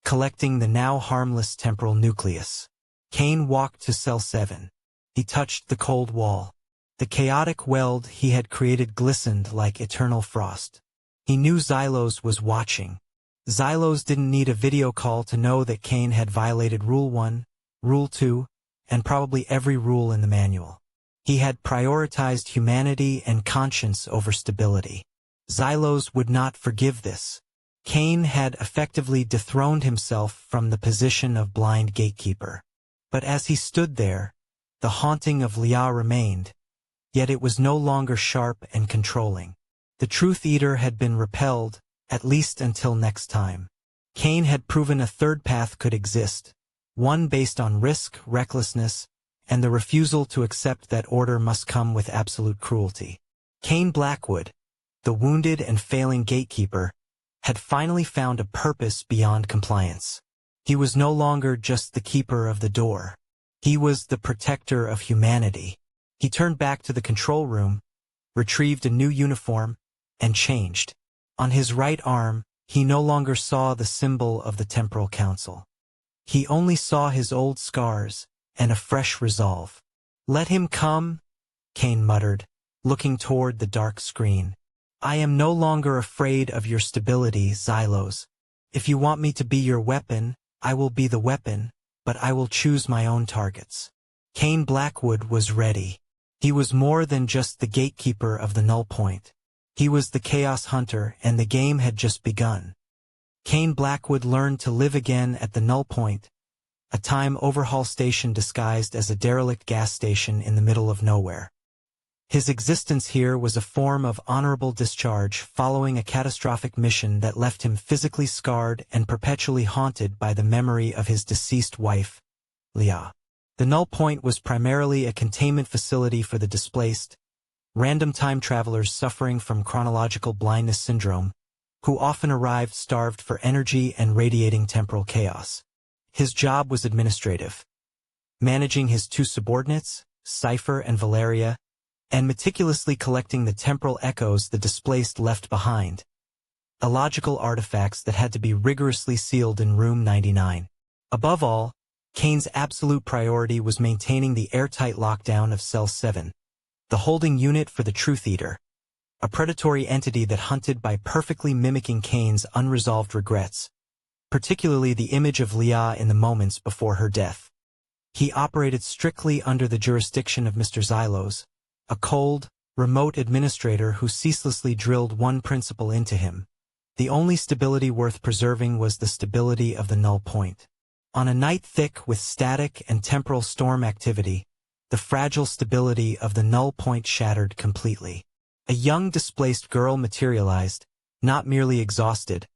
collecting the now harmless temporal nucleus. Kain walked to Cell 7. He touched the cold wall. The chaotic weld he had created glistened like eternal frost. He knew Xylos was watching. Xylos didn't need a video call to know that Kain had violated Rule 1, Rule 2, and probably every rule in the manual. He had prioritized humanity and conscience over stability. Xylos would not forgive this. Kain had effectively dethroned himself from the position of blind gatekeeper. But as he stood there, the haunting of Leah remained, yet it was no longer sharp and controlling. The Truth Eater had been repelled, at least until next time. Kain had proven a third path could exist, one based on risk, recklessness, and the refusal to accept that order must come with absolute cruelty. Kain Blackwood, the wounded and failing gatekeeper, had finally found a purpose beyond compliance. He was no longer just the keeper of the door. He was the protector of humanity. He turned back to the control room, retrieved a new uniform, and changed. On his right arm, he no longer saw the symbol of the Temporal Council. He only saw his old scars and a fresh resolve. "Let him come," Kain muttered, looking toward the dark screen. "I am no longer afraid of your stability, Xylos. If you want me to be your weapon, I will be the weapon, but I will choose my own targets." Kain Blackwood was ready. He was more than just the gatekeeper of the Null Point. He was the Chaos Hunter, and the game had just begun. Kain Blackwood learned to live again at the Null Point, a time overhaul station disguised as a derelict gas station in the middle of nowhere. His existence here was a form of honorable discharge following a catastrophic mission that left him physically scarred and perpetually haunted by the memory of his deceased wife, Leah. The Null Point was primarily a containment facility for the displaced, random time travelers suffering from chronological blindness syndrome, who often arrived starved for energy and radiating temporal chaos. His job was administrative, managing his two subordinates, Cypher and Valeria, and meticulously collecting the temporal echoes the displaced left behind, illogical artifacts that had to be rigorously sealed in Room 99. Above all, Kain's absolute priority was maintaining the airtight lockdown of Cell 7, the holding unit for the Truth Eater, a predatory entity that hunted by perfectly mimicking Kain's unresolved regrets, particularly the image of Leah in the moments before her death. He operated strictly under the jurisdiction of Mr. Xylos, a cold, remote administrator who ceaselessly drilled one principle into him. The only stability worth preserving was the stability of the Null Point. On a night thick with static and temporal storm activity, the fragile stability of the Null Point shattered completely. A young displaced girl materialized, not merely exhausted,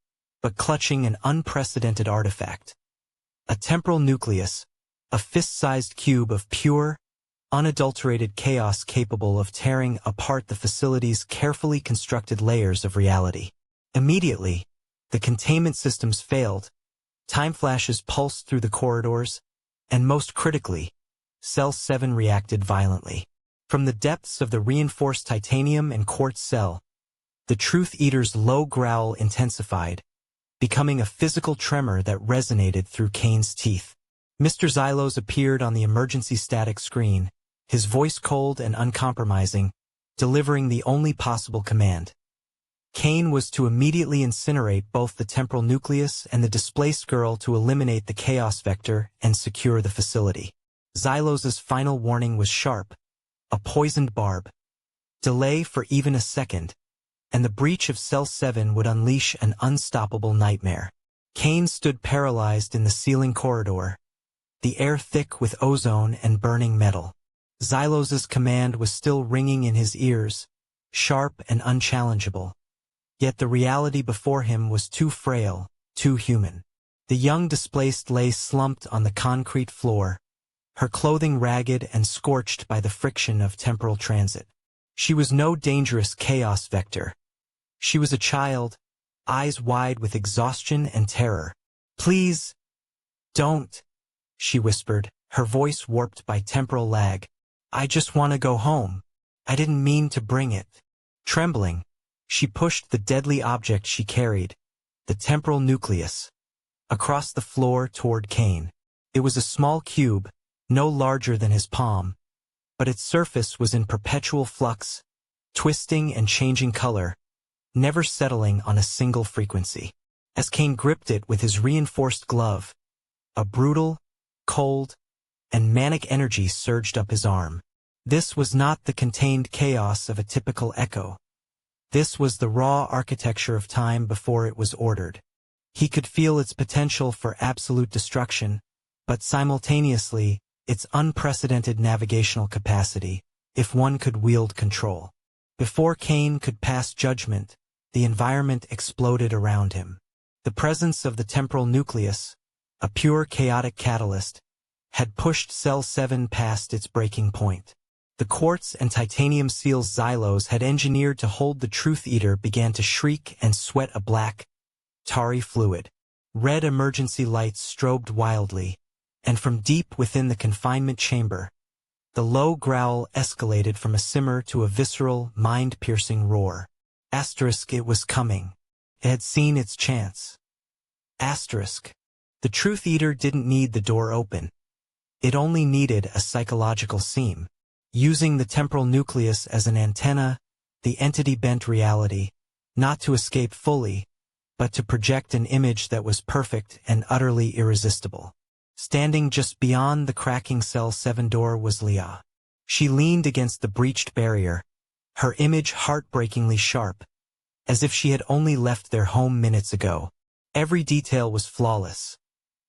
but clutching an unprecedented artifact. A temporal nucleus, a fist-sized cube of pure, unadulterated chaos capable of tearing apart the facility's carefully constructed layers of reality. Immediately, the containment systems failed, time flashes pulsed through the corridors, and most critically, Cell 7 reacted violently. From the depths of the reinforced titanium and quartz cell, the Truth Eater's low growl intensified, becoming a physical tremor that resonated through Kain's teeth. Mr. Xylos appeared on the emergency static screen, his voice cold and uncompromising, delivering the only possible command. Kain was to immediately incinerate both the temporal nucleus and the displaced girl to eliminate the chaos vector and secure the facility. Xylos's final warning was sharp, a poisoned barb. Delay for even a second, and the breach of Cell 7 would unleash an unstoppable nightmare. Kain stood paralyzed in the ceiling corridor, the air thick with ozone and burning metal. Xylos's command was still ringing in his ears, sharp and unchallengeable. Yet the reality before him was too frail, too human. The young displaced lay slumped on the concrete floor, her clothing ragged and scorched by the friction of temporal transit. She was no dangerous chaos vector. She was a child, eyes wide with exhaustion and terror. "Please, don't," she whispered, her voice warped by temporal lag. "I just want to go home. I didn't mean to bring it." Trembling, she pushed the deadly object she carried, the temporal nucleus, across the floor toward Kain. It was a small cube, no larger than his palm, but its surface was in perpetual flux, twisting and changing color, never settling on a single frequency. As Kain gripped it with his reinforced glove, a brutal, cold, and manic energy surged up his arm. This was not the contained chaos of a typical echo. This was the raw architecture of time before it was ordered. He could feel its potential for absolute destruction, but simultaneously, its unprecedented navigational capacity, if one could wield control. Before Kain could pass judgment, the environment exploded around him. The presence of the temporal nucleus, a pure chaotic catalyst, had pushed Cell 7 past its breaking point. The quartz and titanium seals Xylos had engineered to hold the Truth Eater began to shriek and sweat a black, tarry fluid. Red emergency lights strobed wildly, and from deep within the confinement chamber, the low growl escalated from a simmer to a visceral, mind-piercing roar. Asterisk, it was coming. It had seen its chance. Asterisk. The Truth Eater didn't need the door open. It only needed a psychological seam. Using the temporal nucleus as an antenna, the entity bent reality, not to escape fully, but to project an image that was perfect and utterly irresistible. Standing just beyond the cracking cell 7 door was Leah. She leaned against the breached barrier, her image heartbreakingly sharp, as if she had only left their home minutes ago. Every detail was flawless.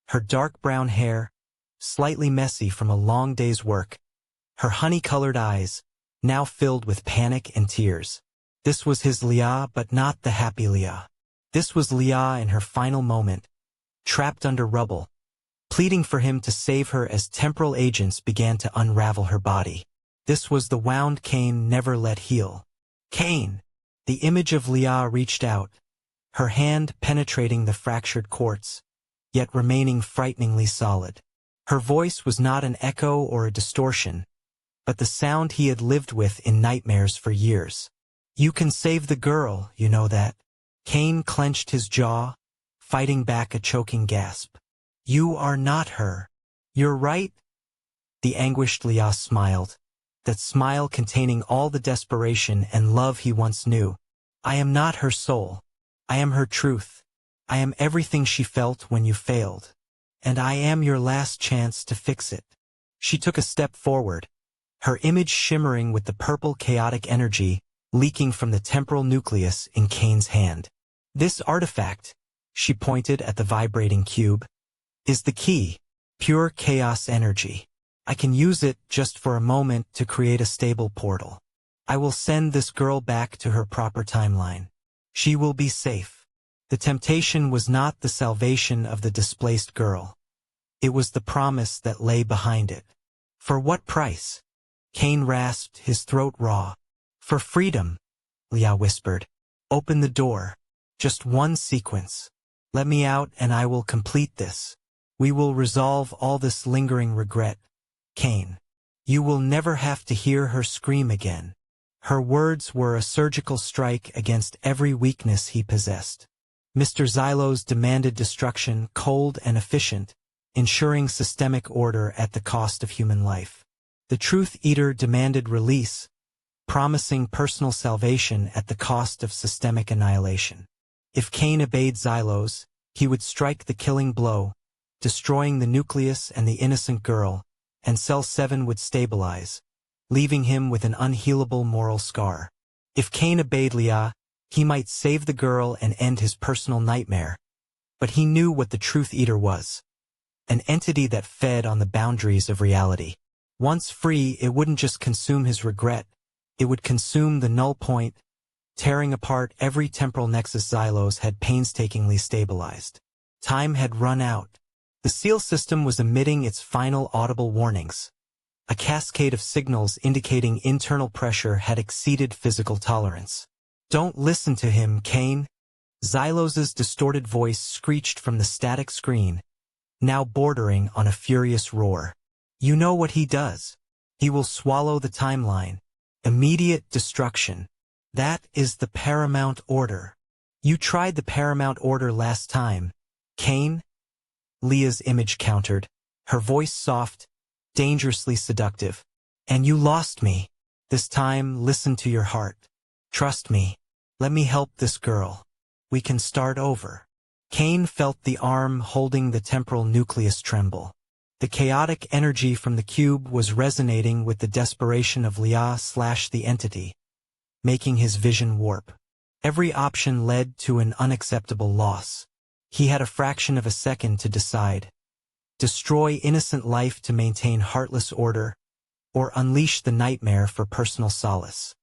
Her dark brown hair, slightly messy from a long day's work, her honey-colored eyes, now filled with panic and tears. This was his Leah, but not the happy Leah. This was Leah in her final moment, trapped under rubble, pleading for him to save her as temporal agents began to unravel her body. This was the wound Kain never let heal. Kain! The image of Leah reached out, her hand penetrating the fractured quartz, yet remaining frighteningly solid. Her voice was not an echo or a distortion, but the sound he had lived with in nightmares for years. You can save the girl, you know that. Kain clenched his jaw, fighting back a choking gasp. You are not her. You're right. The anguished Leah smiled, that smile containing all the desperation and love he once knew. I am not her soul. I am her truth. I am everything she felt when you failed. And I am your last chance to fix it. She took a step forward, her image shimmering with the purple chaotic energy leaking from the temporal nucleus in Kain's hand. This artifact, she pointed at the vibrating cube, is the key, pure chaos energy. I can use it just for a moment to create a stable portal. I will send this girl back to her proper timeline. She will be safe. The temptation was not the salvation of the displaced girl. It was the promise that lay behind it. For what price? Kain rasped, his throat raw. For freedom, Leah whispered. Open the door. Just one sequence. Let me out and I will complete this. We will resolve all this lingering regret. Kain. You will never have to hear her scream again. Her words were a surgical strike against every weakness he possessed. Mr. Xylos demanded destruction, cold and efficient, ensuring systemic order at the cost of human life. The Truth Eater demanded release, promising personal salvation at the cost of systemic annihilation. If Kain obeyed Xylos, he would strike the killing blow, destroying the nucleus and the innocent girl, and Cell 7 would stabilize, leaving him with an unhealable moral scar. If Kain obeyed Leah, he might save the girl and end his personal nightmare. But he knew what the Truth Eater was. An entity that fed on the boundaries of reality. Once free, it wouldn't just consume his regret, it would consume the Null Point, tearing apart every temporal nexus Xylos had painstakingly stabilized. Time had run out. The seal system was emitting its final audible warnings. A cascade of signals indicating internal pressure had exceeded physical tolerance. Don't listen to him, Kain. Xylos's distorted voice screeched from the static screen, now bordering on a furious roar. You know what he does. He will swallow the timeline. Immediate destruction. That is the paramount order. You tried the paramount order last time, Kain? Leah's image countered, her voice soft, dangerously seductive. And you lost me. This time, listen to your heart. Trust me. Let me help this girl. We can start over. Kain felt the arm holding the temporal nucleus tremble. The chaotic energy from the cube was resonating with the desperation of Leah/the entity, making his vision warp. Every option led to an unacceptable loss. He had a fraction of a second to decide. Destroy innocent life to maintain heartless order, or unleash the nightmare for personal solace.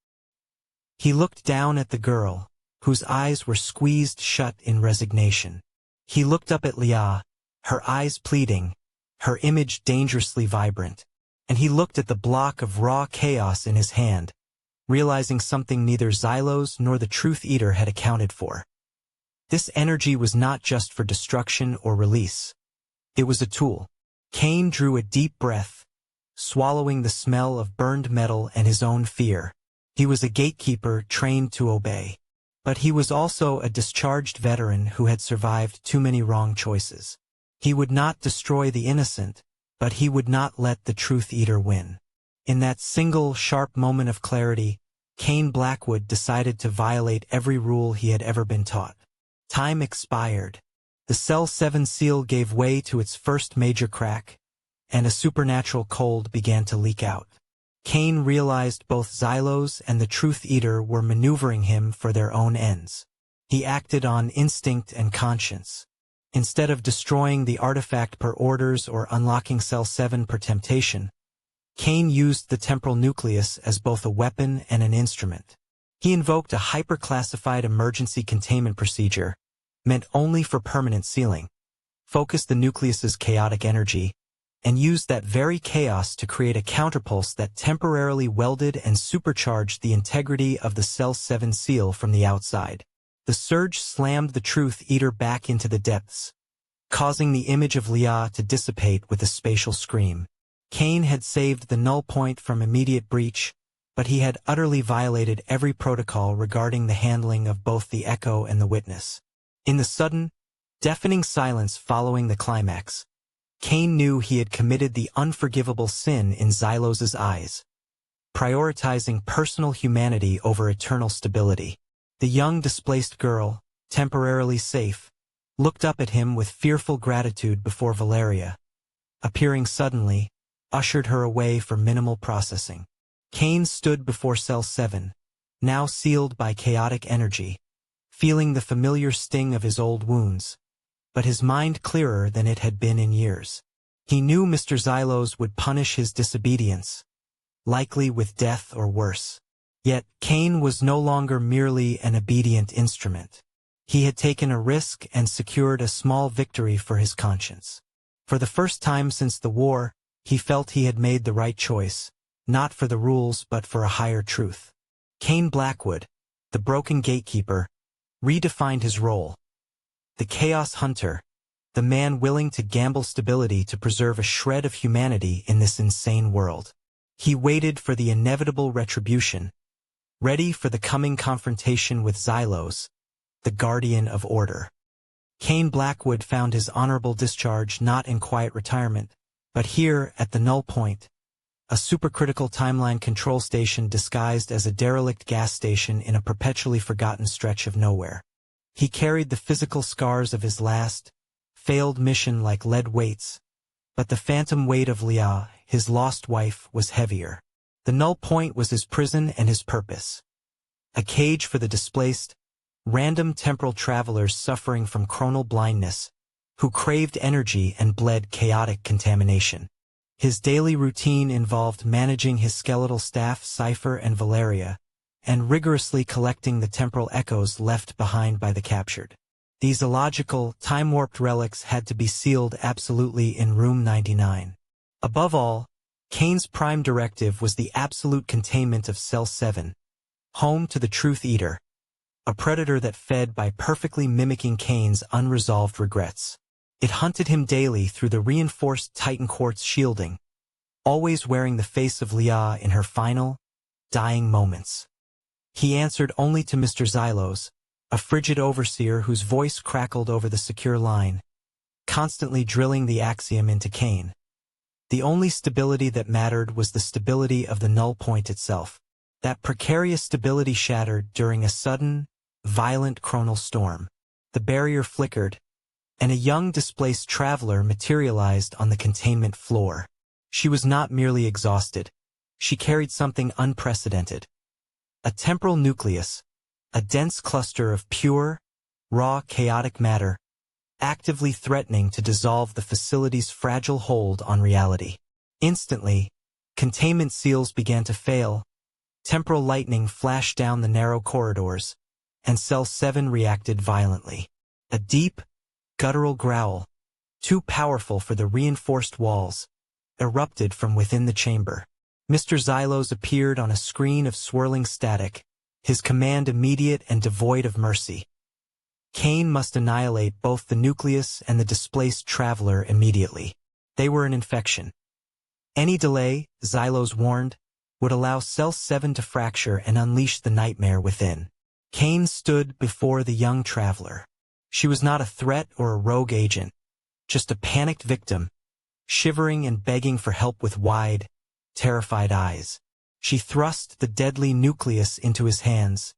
He looked down at the girl, whose eyes were squeezed shut in resignation. He looked up at Leah, her eyes pleading, her image dangerously vibrant, and he looked at the block of raw chaos in his hand, realizing something neither Xylos nor the Truth Eater had accounted for. This energy was not just for destruction or release. It was a tool. Kain drew a deep breath, swallowing the smell of burned metal and his own fear. He was a gatekeeper trained to obey. But he was also a discharged veteran who had survived too many wrong choices. He would not destroy the innocent, but he would not let the Truth Eater win. In that single, sharp moment of clarity, Kain Blackwood decided to violate every rule he had ever been taught. Time expired. The Cell 7 seal gave way to its first major crack, and a supernatural cold began to leak out. Kain realized both Xylos and the Truth Eater were maneuvering him for their own ends. He acted on instinct and conscience. Instead of destroying the artifact per orders or unlocking Cell 7 per temptation, Kain used the temporal nucleus as both a weapon and an instrument. He invoked a hyper-classified emergency containment procedure, meant only for permanent sealing, focused the nucleus's chaotic energy, and used that very chaos to create a counterpulse that temporarily welded and supercharged the integrity of the Cell 7 seal from the outside. The surge slammed the Truth Eater back into the depths, causing the image of Leah to dissipate with a spatial scream. Kain had saved the Null Point from immediate breach, but he had utterly violated every protocol regarding the handling of both the Echo and the Witness. In the sudden, deafening silence following the climax, Kain knew he had committed the unforgivable sin in Xylos's eyes, prioritizing personal humanity over eternal stability. The young displaced girl, temporarily safe, looked up at him with fearful gratitude before Valeria, appearing suddenly, ushered her away for minimal processing. Kain stood before Cell 7, now sealed by chaotic energy, feeling the familiar sting of his old wounds, but his mind clearer than it had been in years. He knew Mr. Xylos would punish his disobedience, likely with death or worse. Yet Kain was no longer merely an obedient instrument. He had taken a risk and secured a small victory for his conscience. For the first time since the war, he felt he had made the right choice, not for the rules but for a higher truth. Kain Blackwood, the broken gatekeeper, redefined his role. The Chaos Hunter, the man willing to gamble stability to preserve a shred of humanity in this insane world. He waited for the inevitable retribution, ready for the coming confrontation with Xylos, the guardian of order. Kain Blackwood found his honorable discharge not in quiet retirement, but here at the Null Point, a supercritical timeline control station disguised as a derelict gas station in a perpetually forgotten stretch of nowhere. He carried the physical scars of his last, failed mission like lead weights, but the phantom weight of Leah, his lost wife, was heavier. The Null Point was his prison and his purpose. A cage for the displaced, random temporal travelers suffering from chronal blindness, who craved energy and bled chaotic contamination. His daily routine involved managing his skeletal staff, Cypher and Valeria, and rigorously collecting the temporal echoes left behind by the captured. These illogical, time-warped relics had to be sealed absolutely in Room 99. Above all, Kain's prime directive was the absolute containment of Cell 7, home to the Truth Eater, a predator that fed by perfectly mimicking Kain's unresolved regrets. It hunted him daily through the reinforced Titan Quartz shielding, always wearing the face of Leah in her final, dying moments. He answered only to Mr. Xylos, a frigid overseer whose voice crackled over the secure line, constantly drilling the axiom into Kain. The only stability that mattered was the stability of the Null Point itself. That precarious stability shattered during a sudden, violent chronal storm. The barrier flickered, and a young displaced traveler materialized on the containment floor. She was not merely exhausted. She carried something unprecedented. A temporal nucleus, a dense cluster of pure, raw chaotic matter, actively threatening to dissolve the facility's fragile hold on reality. Instantly, containment seals began to fail, temporal lightning flashed down the narrow corridors, and Cell 7 reacted violently. A deep, guttural growl, too powerful for the reinforced walls, erupted from within the chamber. Mr. Xylos appeared on a screen of swirling static, his command immediate and devoid of mercy. Kain must annihilate both the nucleus and the displaced traveler immediately. They were an infection. Any delay, Xylos warned, would allow Cell 7 to fracture and unleash the nightmare within. Kain stood before the young traveler. She was not a threat or a rogue agent, just a panicked victim, shivering and begging for help with wide, terrified eyes. She thrust the deadly nucleus into his hands,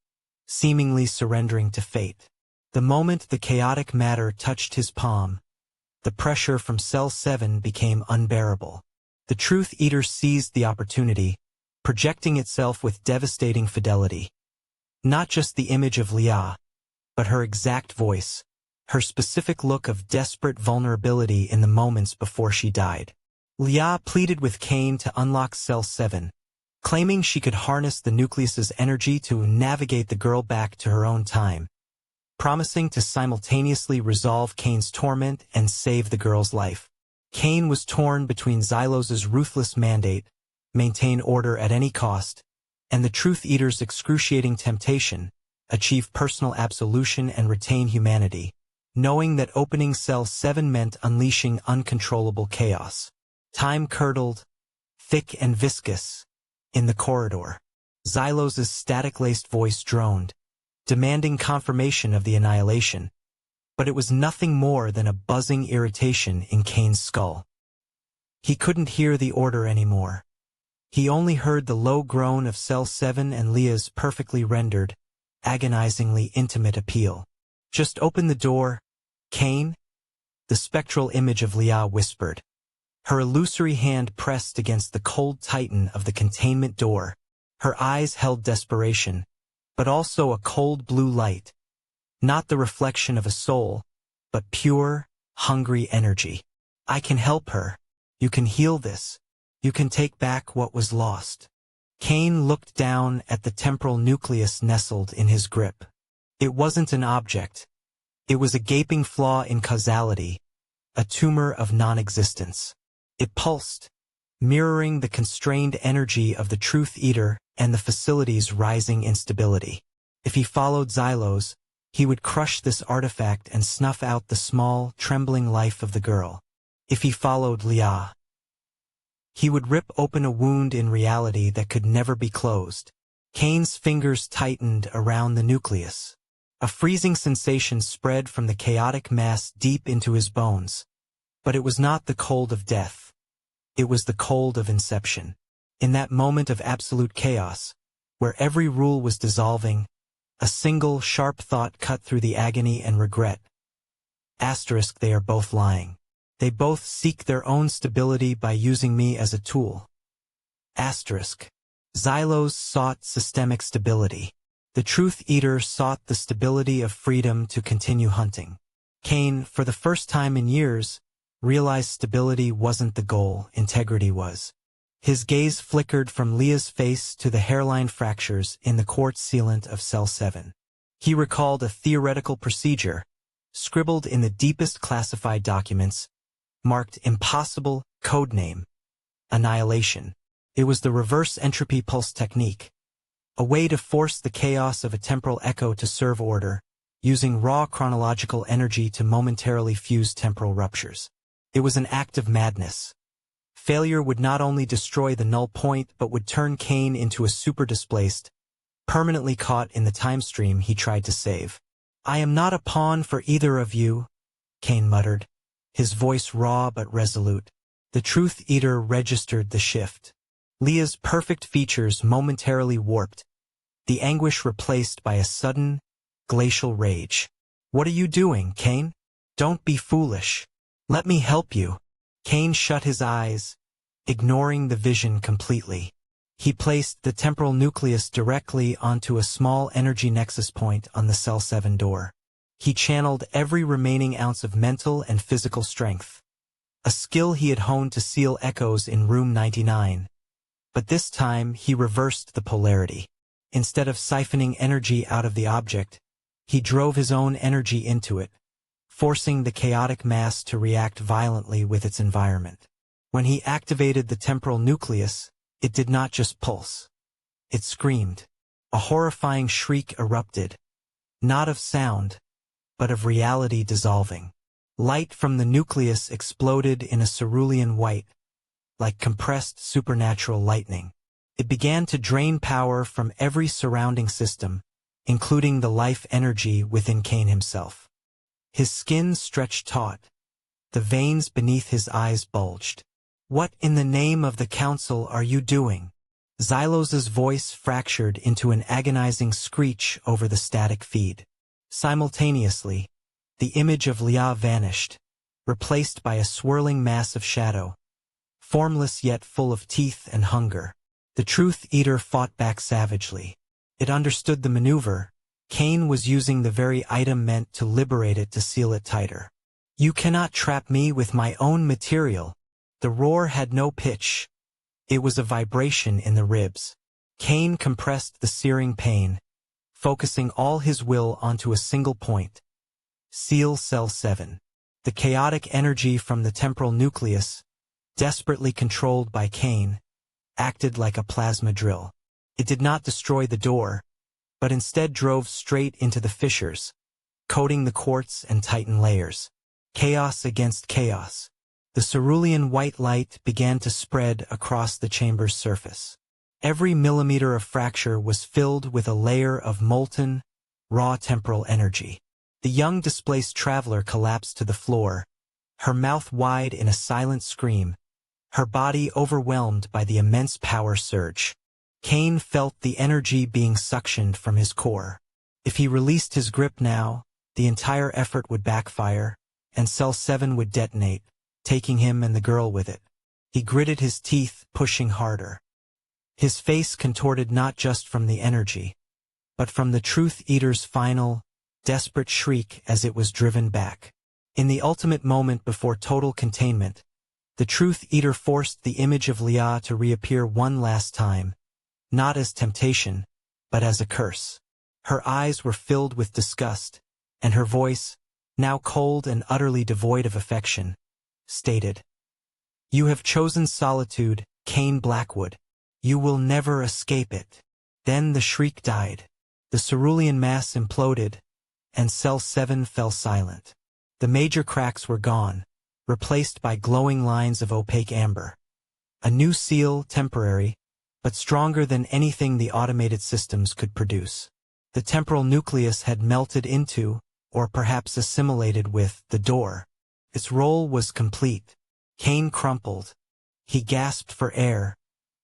seemingly surrendering to fate. The moment the chaotic matter touched his palm, the pressure from Cell 7 became unbearable. The Truth Eater seized the opportunity, projecting itself with devastating fidelity. Not just the image of Leah, but her exact voice, her specific look of desperate vulnerability in the moments before she died. Leah pleaded with Kain to unlock Cell 7, claiming she could harness the nucleus's energy to navigate the girl back to her own time, promising to simultaneously resolve Kain's torment and save the girl's life. Kain was torn between Xylos's ruthless mandate, maintain order at any cost, and the Truth Eater's excruciating temptation, achieve personal absolution and retain humanity, knowing that opening Cell 7 meant unleashing uncontrollable chaos. Time curdled, thick and viscous, in the corridor. Xylos's static-laced voice droned, demanding confirmation of the annihilation, but it was nothing more than a buzzing irritation in Kain's skull. He couldn't hear the order anymore. He only heard the low groan of Cell 7 and Leah's perfectly rendered, agonizingly intimate appeal. "Just open the door, Kain," the spectral image of Leah whispered. Her illusory hand pressed against the cold titan of the containment door. Her eyes held desperation, but also a cold blue light. Not the reflection of a soul, but pure, hungry energy. "I can help her. You can heal this. You can take back what was lost." Kain looked down at the temporal nucleus nestled in his grip. It wasn't an object. It was a gaping flaw in causality, a tumor of non-existence. It pulsed, mirroring the constrained energy of the Truth Eater and the facility's rising instability. If he followed Xylos, he would crush this artifact and snuff out the small, trembling life of the girl. If he followed Leah, he would rip open a wound in reality that could never be closed. Kain's fingers tightened around the nucleus. A freezing sensation spread from the chaotic mass deep into his bones. But it was not the cold of death. It was the cold of inception. In that moment of absolute chaos, where every rule was dissolving, a single sharp thought cut through the agony and regret. Asterisk, they are both lying. They both seek their own stability by using me as a tool. Asterisk. Xylos sought systemic stability. The Truth Eater sought the stability of freedom to continue hunting. Kain, for the first time in years, realized stability wasn't the goal, integrity was. His gaze flickered from Leah's face to the hairline fractures in the quartz sealant of Cell 7. He recalled a theoretical procedure, scribbled in the deepest classified documents, marked impossible, codename, annihilation. It was the reverse entropy pulse technique, a way to force the chaos of a temporal echo to serve order, using raw chronological energy to momentarily fuse temporal ruptures. It was an act of madness. Failure would not only destroy the null point but would turn Kain into a super-displaced, permanently caught in the time stream he tried to save. "I am not a pawn for either of you," Kain muttered, his voice raw but resolute. The Truth Eater registered the shift. Leah's perfect features momentarily warped, the anguish replaced by a sudden, glacial rage. "What are you doing, Kain? Don't be foolish. Let me help you." Kain shut his eyes, ignoring the vision completely. He placed the temporal nucleus directly onto a small energy nexus point on the Cell 7 door. He channeled every remaining ounce of mental and physical strength, a skill he had honed to seal echoes in Room 99. But this time he reversed the polarity. Instead of siphoning energy out of the object, he drove his own energy into it, forcing the chaotic mass to react violently with its environment. When he activated the temporal nucleus, it did not just pulse. It screamed. A horrifying shriek erupted, not of sound, but of reality dissolving. Light from the nucleus exploded in a cerulean white, like compressed supernatural lightning. It began to drain power from every surrounding system, including the life energy within Kain himself. His skin stretched taut. The veins beneath his eyes bulged. "What in the name of the council are you doing?" Xylos's voice fractured into an agonizing screech over the static feed. Simultaneously, the image of Leah vanished, replaced by a swirling mass of shadow, formless yet full of teeth and hunger. The Truth Eater fought back savagely. It understood the maneuver. Kain was using the very item meant to liberate it to seal it tighter. "You cannot trap me with my own material." The roar had no pitch. It was a vibration in the ribs. Kain compressed the searing pain, focusing all his will onto a single point. Seal Cell 7. The chaotic energy from the temporal nucleus, desperately controlled by Kain, acted like a plasma drill. It did not destroy the door, but instead drove straight into the fissures, coating the quartz and titan layers. Chaos against chaos. The cerulean white light began to spread across the chamber's surface. Every millimeter of fracture was filled with a layer of molten, raw temporal energy. The young displaced traveler collapsed to the floor, her mouth wide in a silent scream, her body overwhelmed by the immense power surge. Kain felt the energy being suctioned from his core. If he released his grip now, the entire effort would backfire, and Cell 7 would detonate, taking him and the girl with it. He gritted his teeth, pushing harder. His face contorted not just from the energy, but from the Truth Eater's final, desperate shriek as it was driven back. In the ultimate moment before total containment, the Truth Eater forced the image of Leah to reappear one last time, not as temptation, but as a curse. Her eyes were filled with disgust, and her voice, now cold and utterly devoid of affection, stated, "You have chosen solitude, Kain Blackwood. You will never escape it." Then the shriek died. The cerulean mass imploded, and Cell 7 fell silent. The major cracks were gone, replaced by glowing lines of opaque amber. A new seal, temporary, but stronger than anything the automated systems could produce. The temporal nucleus had melted into, or perhaps assimilated with, the door. Its role was complete. Kain crumpled. He gasped for air,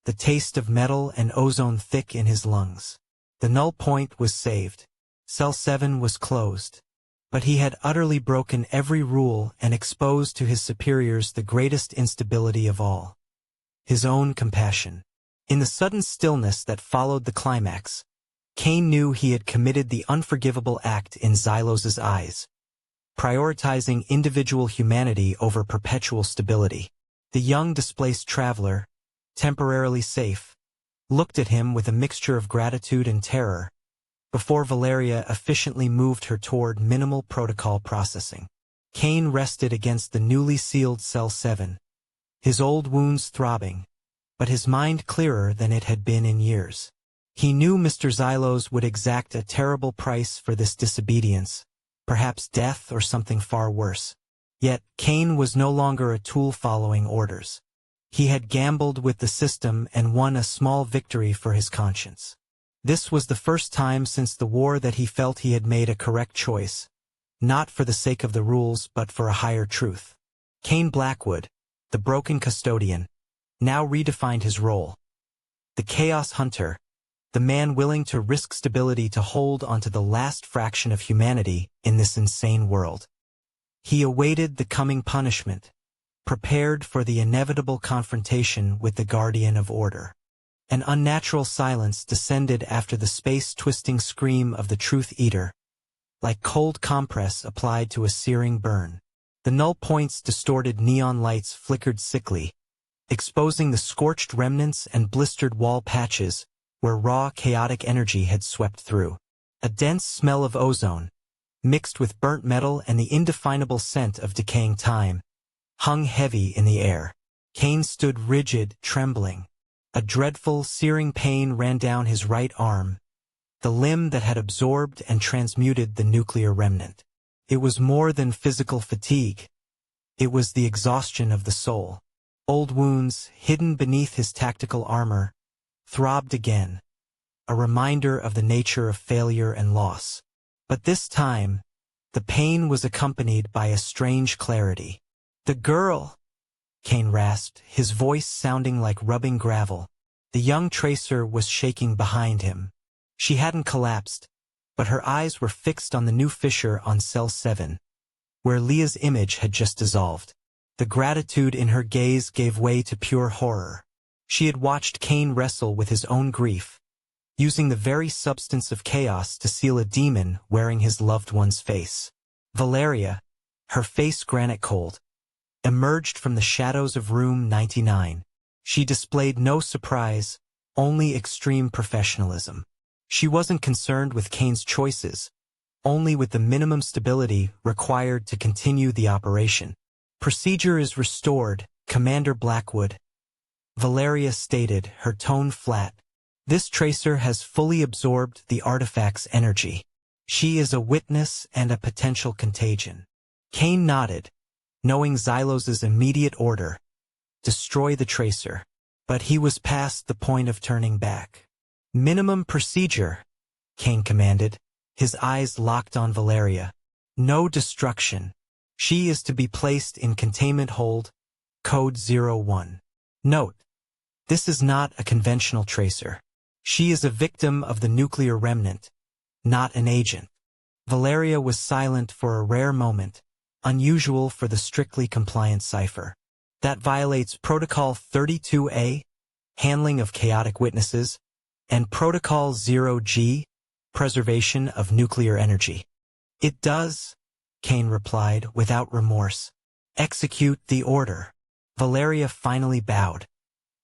the taste of metal and ozone thick in his lungs. The Null Point was saved. Cell 7 was closed. But he had utterly broken every rule and exposed to his superiors the greatest instability of all: his own compassion. In the sudden stillness that followed the climax, Kain knew he had committed the unforgivable act in Xylos's eyes, prioritizing individual humanity over perpetual stability. The young displaced traveler, temporarily safe, looked at him with a mixture of gratitude and terror, before Valeria efficiently moved her toward minimal protocol processing. Kain rested against the newly sealed Cell 7, his old wounds throbbing, but his mind clearer than it had been in years. He knew Mr. Xylos would exact a terrible price for this disobedience, perhaps death or something far worse. Yet, Kain was no longer a tool following orders. He had gambled with the system and won a small victory for his conscience. This was the first time since the war that he felt he had made a correct choice, not for the sake of the rules but for a higher truth. Kain Blackwood, the broken custodian, now redefined his role. The Chaos Hunter, the man willing to risk stability to hold onto the last fraction of humanity in this insane world. He awaited the coming punishment, prepared for the inevitable confrontation with the Guardian of Order. An unnatural silence descended after the space-twisting scream of the Truth Eater, like cold compress applied to a searing burn. The Null Point's distorted neon lights flickered sickly, exposing the scorched remnants and blistered wall patches where raw chaotic energy had swept through. A dense smell of ozone, mixed with burnt metal and the indefinable scent of decaying time, hung heavy in the air. Kain stood rigid, trembling. A dreadful, searing pain ran down his right arm, the limb that had absorbed and transmuted the nuclear remnant. It was more than physical fatigue. It was the exhaustion of the soul. Old wounds, hidden beneath his tactical armor, throbbed again, a reminder of the nature of failure and loss. But this time, the pain was accompanied by a strange clarity. The girl! Kain rasped, his voice sounding like rubbing gravel. The young tracer was shaking behind him. She hadn't collapsed, but her eyes were fixed on the new fissure on cell 7, where Leah's image had just dissolved. The gratitude in her gaze gave way to pure horror. She had watched Kain wrestle with his own grief, using the very substance of chaos to seal a demon wearing his loved one's face. Valeria, her face granite cold, emerged from the shadows of room 99. She displayed no surprise, only extreme professionalism. She wasn't concerned with Kain's choices, only with the minimum stability required to continue the operation. "Procedure is restored, Commander Blackwood," Valeria stated, her tone flat. "This tracer has fully absorbed the artifact's energy. She is a witness and a potential contagion." Kain nodded, knowing Xylos's immediate order: destroy the tracer. But he was past the point of turning back. "Minimum procedure," Kain commanded, his eyes locked on Valeria. "No destruction. She is to be placed in containment hold, code 01. Note: this is not a conventional tracer. She is a victim of the nuclear remnant, not an agent." Valeria was silent for a rare moment, unusual for the strictly compliant cipher. "That violates Protocol 32A, handling of chaotic witnesses, and Protocol 0G, preservation of nuclear energy." "It does," Kain replied without remorse. "Execute the order." Valeria finally bowed,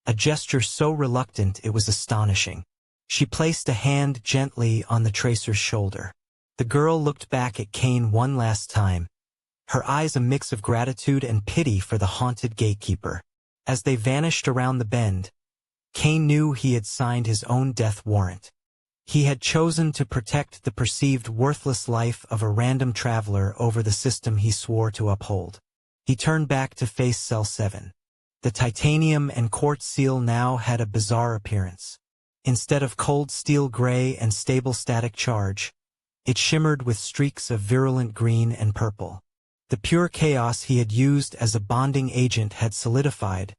a gesture so reluctant it was astonishing. She placed a hand gently on the tracer's shoulder. The girl looked back at Kain one last time, her eyes a mix of gratitude and pity for the haunted gatekeeper. As they vanished around the bend, Kain knew he had signed his own death warrant. He had chosen to protect the perceived worthless life of a random traveler over the system he swore to uphold. He turned back to face Cell 7. The titanium and quartz seal now had a bizarre appearance. Instead of cold steel gray and stable static charge, it shimmered with streaks of virulent green and purple. The pure chaos he had used as a bonding agent had solidified,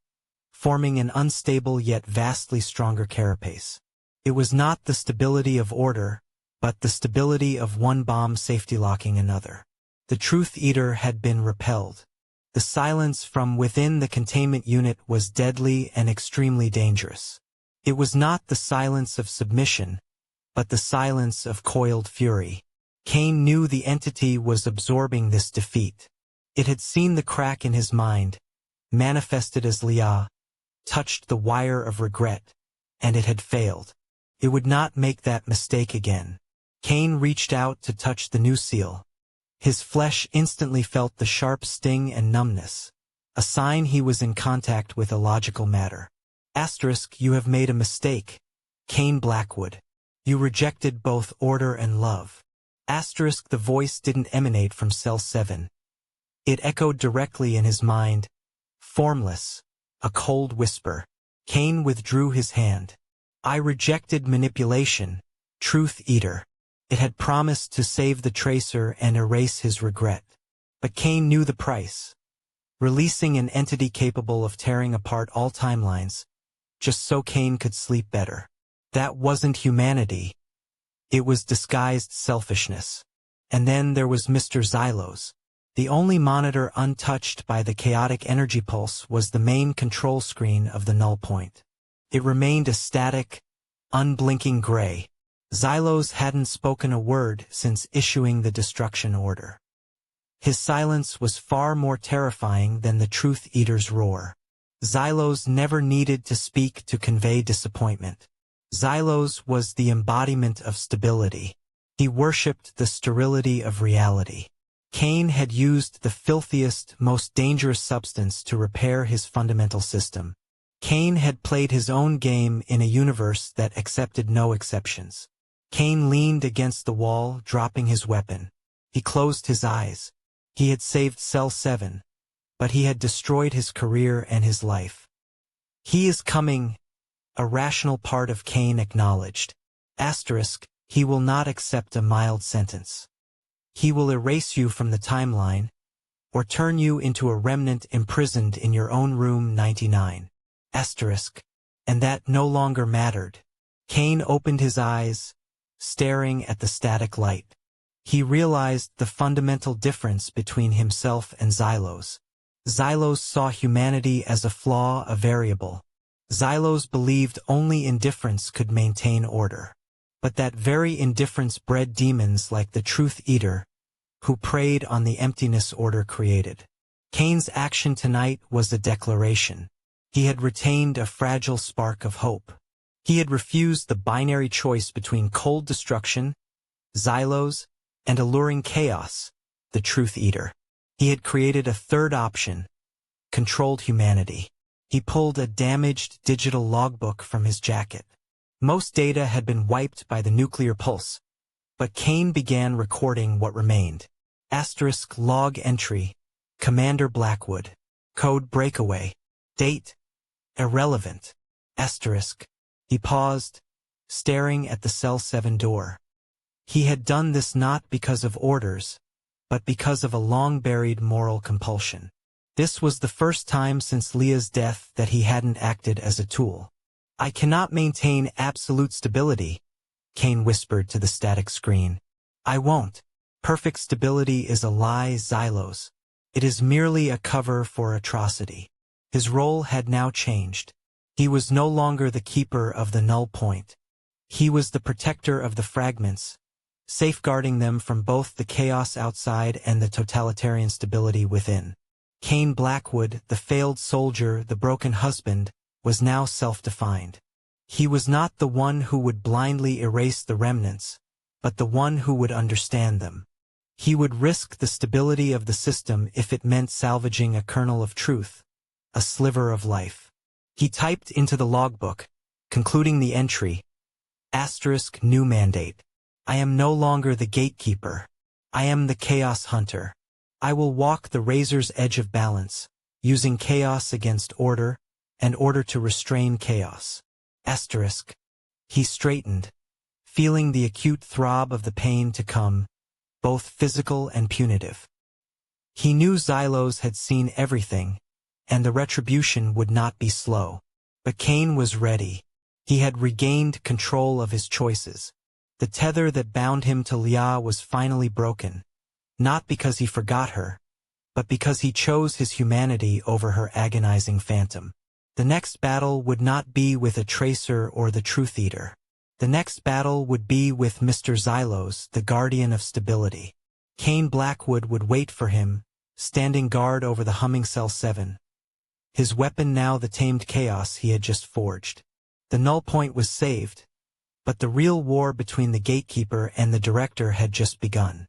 forming an unstable yet vastly stronger carapace. It was not the stability of order, but the stability of one bomb safety locking another. The Truth Eater had been repelled. The silence from within the containment unit was deadly and extremely dangerous. It was not the silence of submission, but the silence of coiled fury. Kain knew the entity was absorbing this defeat. It had seen the crack in his mind, manifested as Leah, touched the wire of regret, and it had failed. It would not make that mistake again. Kain reached out to touch the new seal. His flesh instantly felt the sharp sting and numbness, a sign he was in contact with illogical matter. Asterisk, you have made a mistake, Kain Blackwood. You rejected both order and love. Asterisk, the voice didn't emanate from Cell 7. It echoed directly in his mind, formless, a cold whisper. Kain withdrew his hand. I rejected manipulation, Truth Eater. It had promised to save the tracer and erase his regret. But Kain knew the price. Releasing an entity capable of tearing apart all timelines, just so Kain could sleep better. That wasn't humanity. It was disguised selfishness. And then there was Mr. Xylos. The only monitor untouched by the chaotic energy pulse was the main control screen of the Null Point. It remained a static, unblinking gray. Xylos hadn't spoken a word since issuing the destruction order. His silence was far more terrifying than the Truth Eater's roar. Xylos never needed to speak to convey disappointment. Xylos was the embodiment of stability. He worshipped the sterility of reality. Kain had used the filthiest, most dangerous substance to repair his fundamental system. Kain had played his own game in a universe that accepted no exceptions. Kain leaned against the wall, dropping his weapon. He closed his eyes. He had saved Cell 7, but he had destroyed his career and his life. He is coming, a rational part of Kain acknowledged. Asterisk, he will not accept a mild sentence. He will erase you from the timeline, or turn you into a remnant imprisoned in your own room 99. And that no longer mattered. Kain opened his eyes, staring at the static light. He realized the fundamental difference between himself and Xylos. Xylos saw humanity as a flaw, a variable. Xylos believed only indifference could maintain order. But that very indifference bred demons like the Truth Eater, who preyed on the emptiness order created. Kain's action tonight was a declaration. He had retained a fragile spark of hope. He had refused the binary choice between cold destruction, Xylos, and alluring chaos, the Truth Eater. He had created a third option, controlled humanity. He pulled a damaged digital logbook from his jacket. Most data had been wiped by the nuclear pulse, but Kain began recording what remained. Log entry, Commander Blackwood. Code breakaway. Date, irrelevant. He paused, staring at the cell 7 door. He had done this not because of orders, but because of a long-buried moral compulsion. This was the first time since Leah's death that he hadn't acted as a tool. I cannot maintain absolute stability, Kain whispered to the static screen. I won't. Perfect stability is a lie, Xylos. It is merely a cover for atrocity. His role had now changed. He was no longer the keeper of the Null Point. He was the protector of the fragments, safeguarding them from both the chaos outside and the totalitarian stability within. Kain Blackwood, the failed soldier, the broken husband, was now self-defined. He was not the one who would blindly erase the remnants, but the one who would understand them. He would risk the stability of the system if it meant salvaging a kernel of truth, a sliver of life. He typed into the logbook, concluding the entry, *new mandate. I am no longer the gatekeeper. I am the chaos hunter. I will walk the razor's edge of balance, using chaos against order, and order to restrain chaos. He straightened, feeling the acute throb of the pain to come, both physical and punitive. He knew Xylos had seen everything, and the retribution would not be slow. But Kain was ready. He had regained control of his choices. The tether that bound him to Leah was finally broken, not because he forgot her, but because he chose his humanity over her agonizing phantom. The next battle would not be with a tracer or the Truth Eater. The next battle would be with Mr. Xylos, the guardian of stability. Kain Blackwood would wait for him, standing guard over the humming cell 7. His weapon now the tamed chaos he had just forged. The Null Point was saved, but the real war between the gatekeeper and the director had just begun.